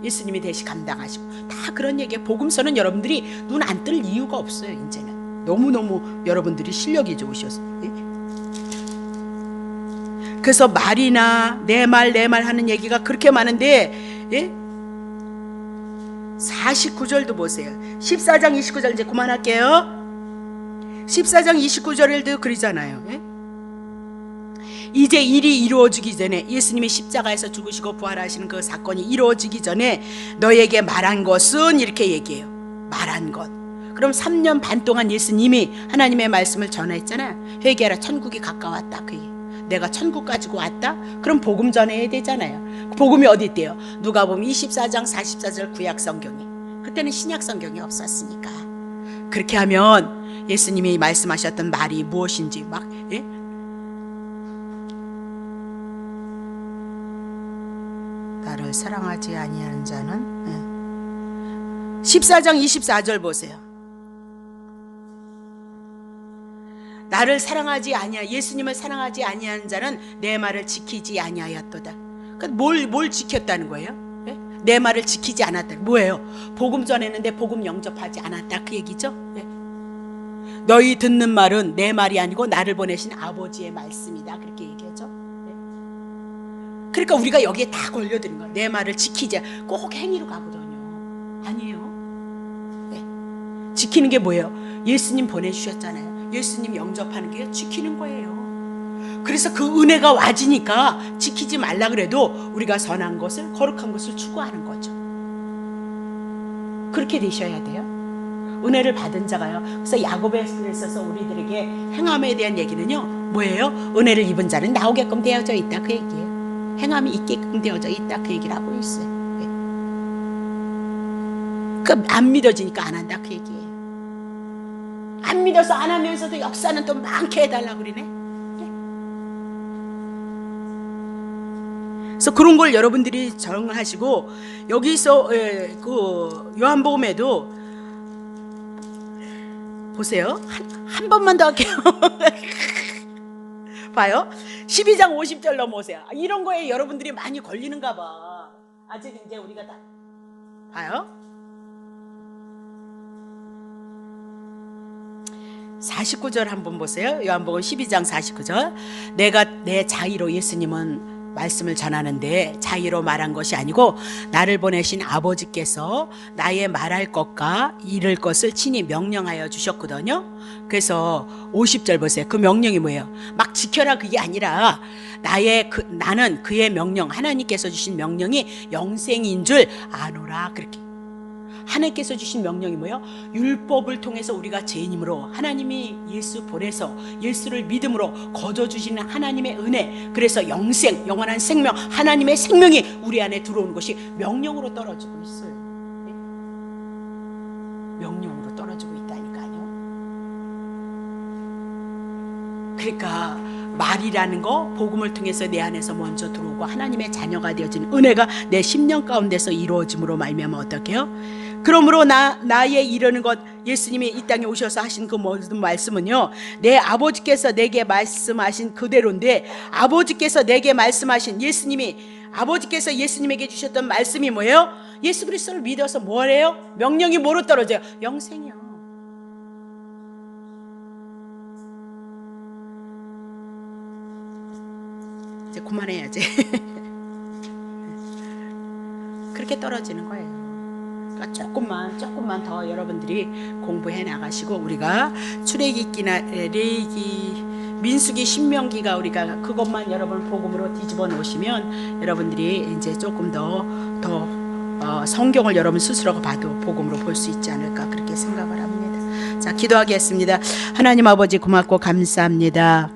예수님이 대신 감당하시고, 다 그런 얘기예요. 복음서는 여러분들이 눈 안 뜰 이유가 없어요. 이제는 너무너무 여러분들이 실력이 좋으셔서. 예? 그래서 말이나 내 말 하는 얘기가 그렇게 많은데, 예? 49절도 보세요. 14장 29절 이제 그만할게요. 14장 29절에도 그러잖아요. 예? 이제 일이 이루어지기 전에, 예수님이 십자가에서 죽으시고 부활하시는 그 사건이 이루어지기 전에 너에게 말한 것은, 이렇게 얘기해요. 말한 것. 그럼 3년 반 동안 예수님이 하나님의 말씀을 전했잖아요. 회개하라, 천국이 가까웠다, 그 얘기. 내가 천국 가지고 왔다? 그럼 복음 전해야 되잖아요. 복음이 어디 있대요? 누가복음 24장 44절 구약 성경이. 그때는 신약 성경이 없었으니까. 그렇게 하면 예수님이 말씀하셨던 말이 무엇인지 막, 예? 나를 사랑하지 아니하는 자는, 14장 24절 보세요. 나를 사랑하지 아니하, 예수님을 사랑하지 아니하는 자는 내 말을 지키지 아니하였도다. 그러니까 뭘 지켰다는 거예요? 네? 내 말을 지키지 않았다. 뭐예요? 복음 전했는데 복음 영접하지 않았다, 그 얘기죠. 네? 너희 듣는 말은 내 말이 아니고 나를 보내신 아버지의 말씀이다, 그렇게 얘기하죠. 그러니까 우리가 여기에 다 걸려드는 거예요. 내 말을 지키자. 꼭 행위로 가거든요. 아니에요. 네. 지키는 게 뭐예요? 예수님 보내주셨잖아요. 예수님 영접하는 게 지키는 거예요. 그래서 그 은혜가 와지니까 지키지 말라 그래도 우리가 선한 것을, 거룩한 것을 추구하는 거죠. 그렇게 되셔야 돼요. 은혜를 받은 자가요. 그래서 야곱에 있어서 우리들에게 행함에 대한 얘기는요, 뭐예요? 은혜를 입은 자는 나오게끔 되어져 있다, 그 얘기예요. 행함이 있게끔 되어져 있다, 그 얘기를 하고 있어요. 그 안 믿어지니까 안 한다, 그 얘기예요. 안 믿어서 안 하면서도 역사는 또 많게 해달라고 그러네. 그래서 그런 걸 여러분들이 정하시고, 여기서 그 요한복음에도 보세요. 한 번만 더 할게요. 봐요. 12장 50절 넘어오세요. 이런 거에 여러분들이 많이 걸리는가 봐. 아직 이제 우리가 다 봐요. 49절 한번 보세요. 요한복음 12장 49절. 내가 내 자의로, 예수님은 말씀을 전하는데 자의로 말한 것이 아니고 나를 보내신 아버지께서 나의 말할 것과 이를 것을 친히 명령하여 주셨거든요. 그래서 50절 보세요. 그 명령이 뭐예요? 막 지켜라, 그게 아니라 나는 그의 명령, 하나님께서 주신 명령이 영생인 줄 아노라, 그렇게. 하나님께서 주신 명령이 뭐예요? 율법을 통해서 우리가 죄인이므로 하나님이 예수 보내서 예수를 믿음으로 거저주시는 하나님의 은혜, 그래서 영생, 영원한 생명, 하나님의 생명이 우리 안에 들어오는 것이 명령으로 떨어지고 있어요. 네? 명령으로 떨어지고 있다니까요. 그러니까 말이라는 거, 복음을 통해서 내 안에서 먼저 들어오고 하나님의 자녀가 되어진 은혜가 내 심령 가운데서 이루어짐으로 말미암아 어떻게 해요? 그러므로 나의 이르는 것, 예수님이 이 땅에 오셔서 하신 그 모든 말씀은요, 내 아버지께서 내게 말씀하신 그대로인데, 아버지께서 내게 말씀하신, 아버지께서 예수님에게 주셨던 말씀이 뭐예요? 예수 그리스도를 믿어서 뭐래요? 명령이 뭐로 떨어져요? 영생이요. 그만해야지. 그렇게 떨어지는 거예요. 그러니까 조금만 더 여러분들이 공부해 나가시고, 우리가 출애굽기나 레위기, 민수기, 신명기가 우리가 그것만 여러분 복음으로 뒤집어 놓으시면 여러분들이 이제 조금 더 성경을 여러분 스스로가 봐도 복음으로 볼 수 있지 않을까, 그렇게 생각을 합니다. 자, 기도하겠습니다. 하나님 아버지, 고맙고 감사합니다.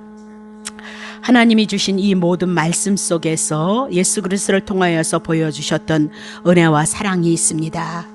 하나님이 주신 이 모든 말씀 속에서 예수 그리스도를 통하여서 보여주셨던 은혜와 사랑이 있습니다.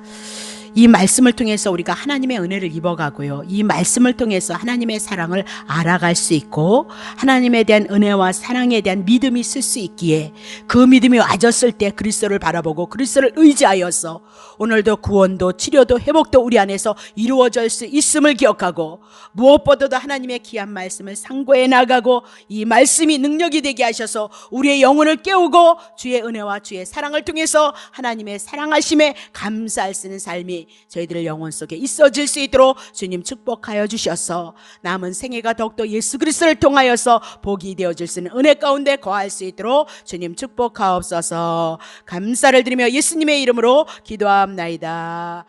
이 말씀을 통해서 우리가 하나님의 은혜를 입어가고요, 이 말씀을 통해서 하나님의 사랑을 알아갈 수 있고, 하나님에 대한 은혜와 사랑에 대한 믿음이 있을 수 있기에, 그 믿음이 와졌을 때 그리스도를 바라보고 그리스도를 의지하여서 오늘도 구원도 치료도 회복도 우리 안에서 이루어질 수 있음을 기억하고, 무엇보다도 하나님의 귀한 말씀을 상고해 나가고, 이 말씀이 능력이 되게 하셔서 우리의 영혼을 깨우고 주의 은혜와 주의 사랑을 통해서 하나님의 사랑하심에 감사할 수 있는 삶이 저희들의 영혼 속에 있어질 수 있도록 주님 축복하여 주셔서 남은 생애가 더욱더 예수 그리스도를 통하여서 복이 되어질 수 있는 은혜 가운데 거할 수 있도록 주님 축복하옵소서. 감사를 드리며 예수님의 이름으로 기도합나이다.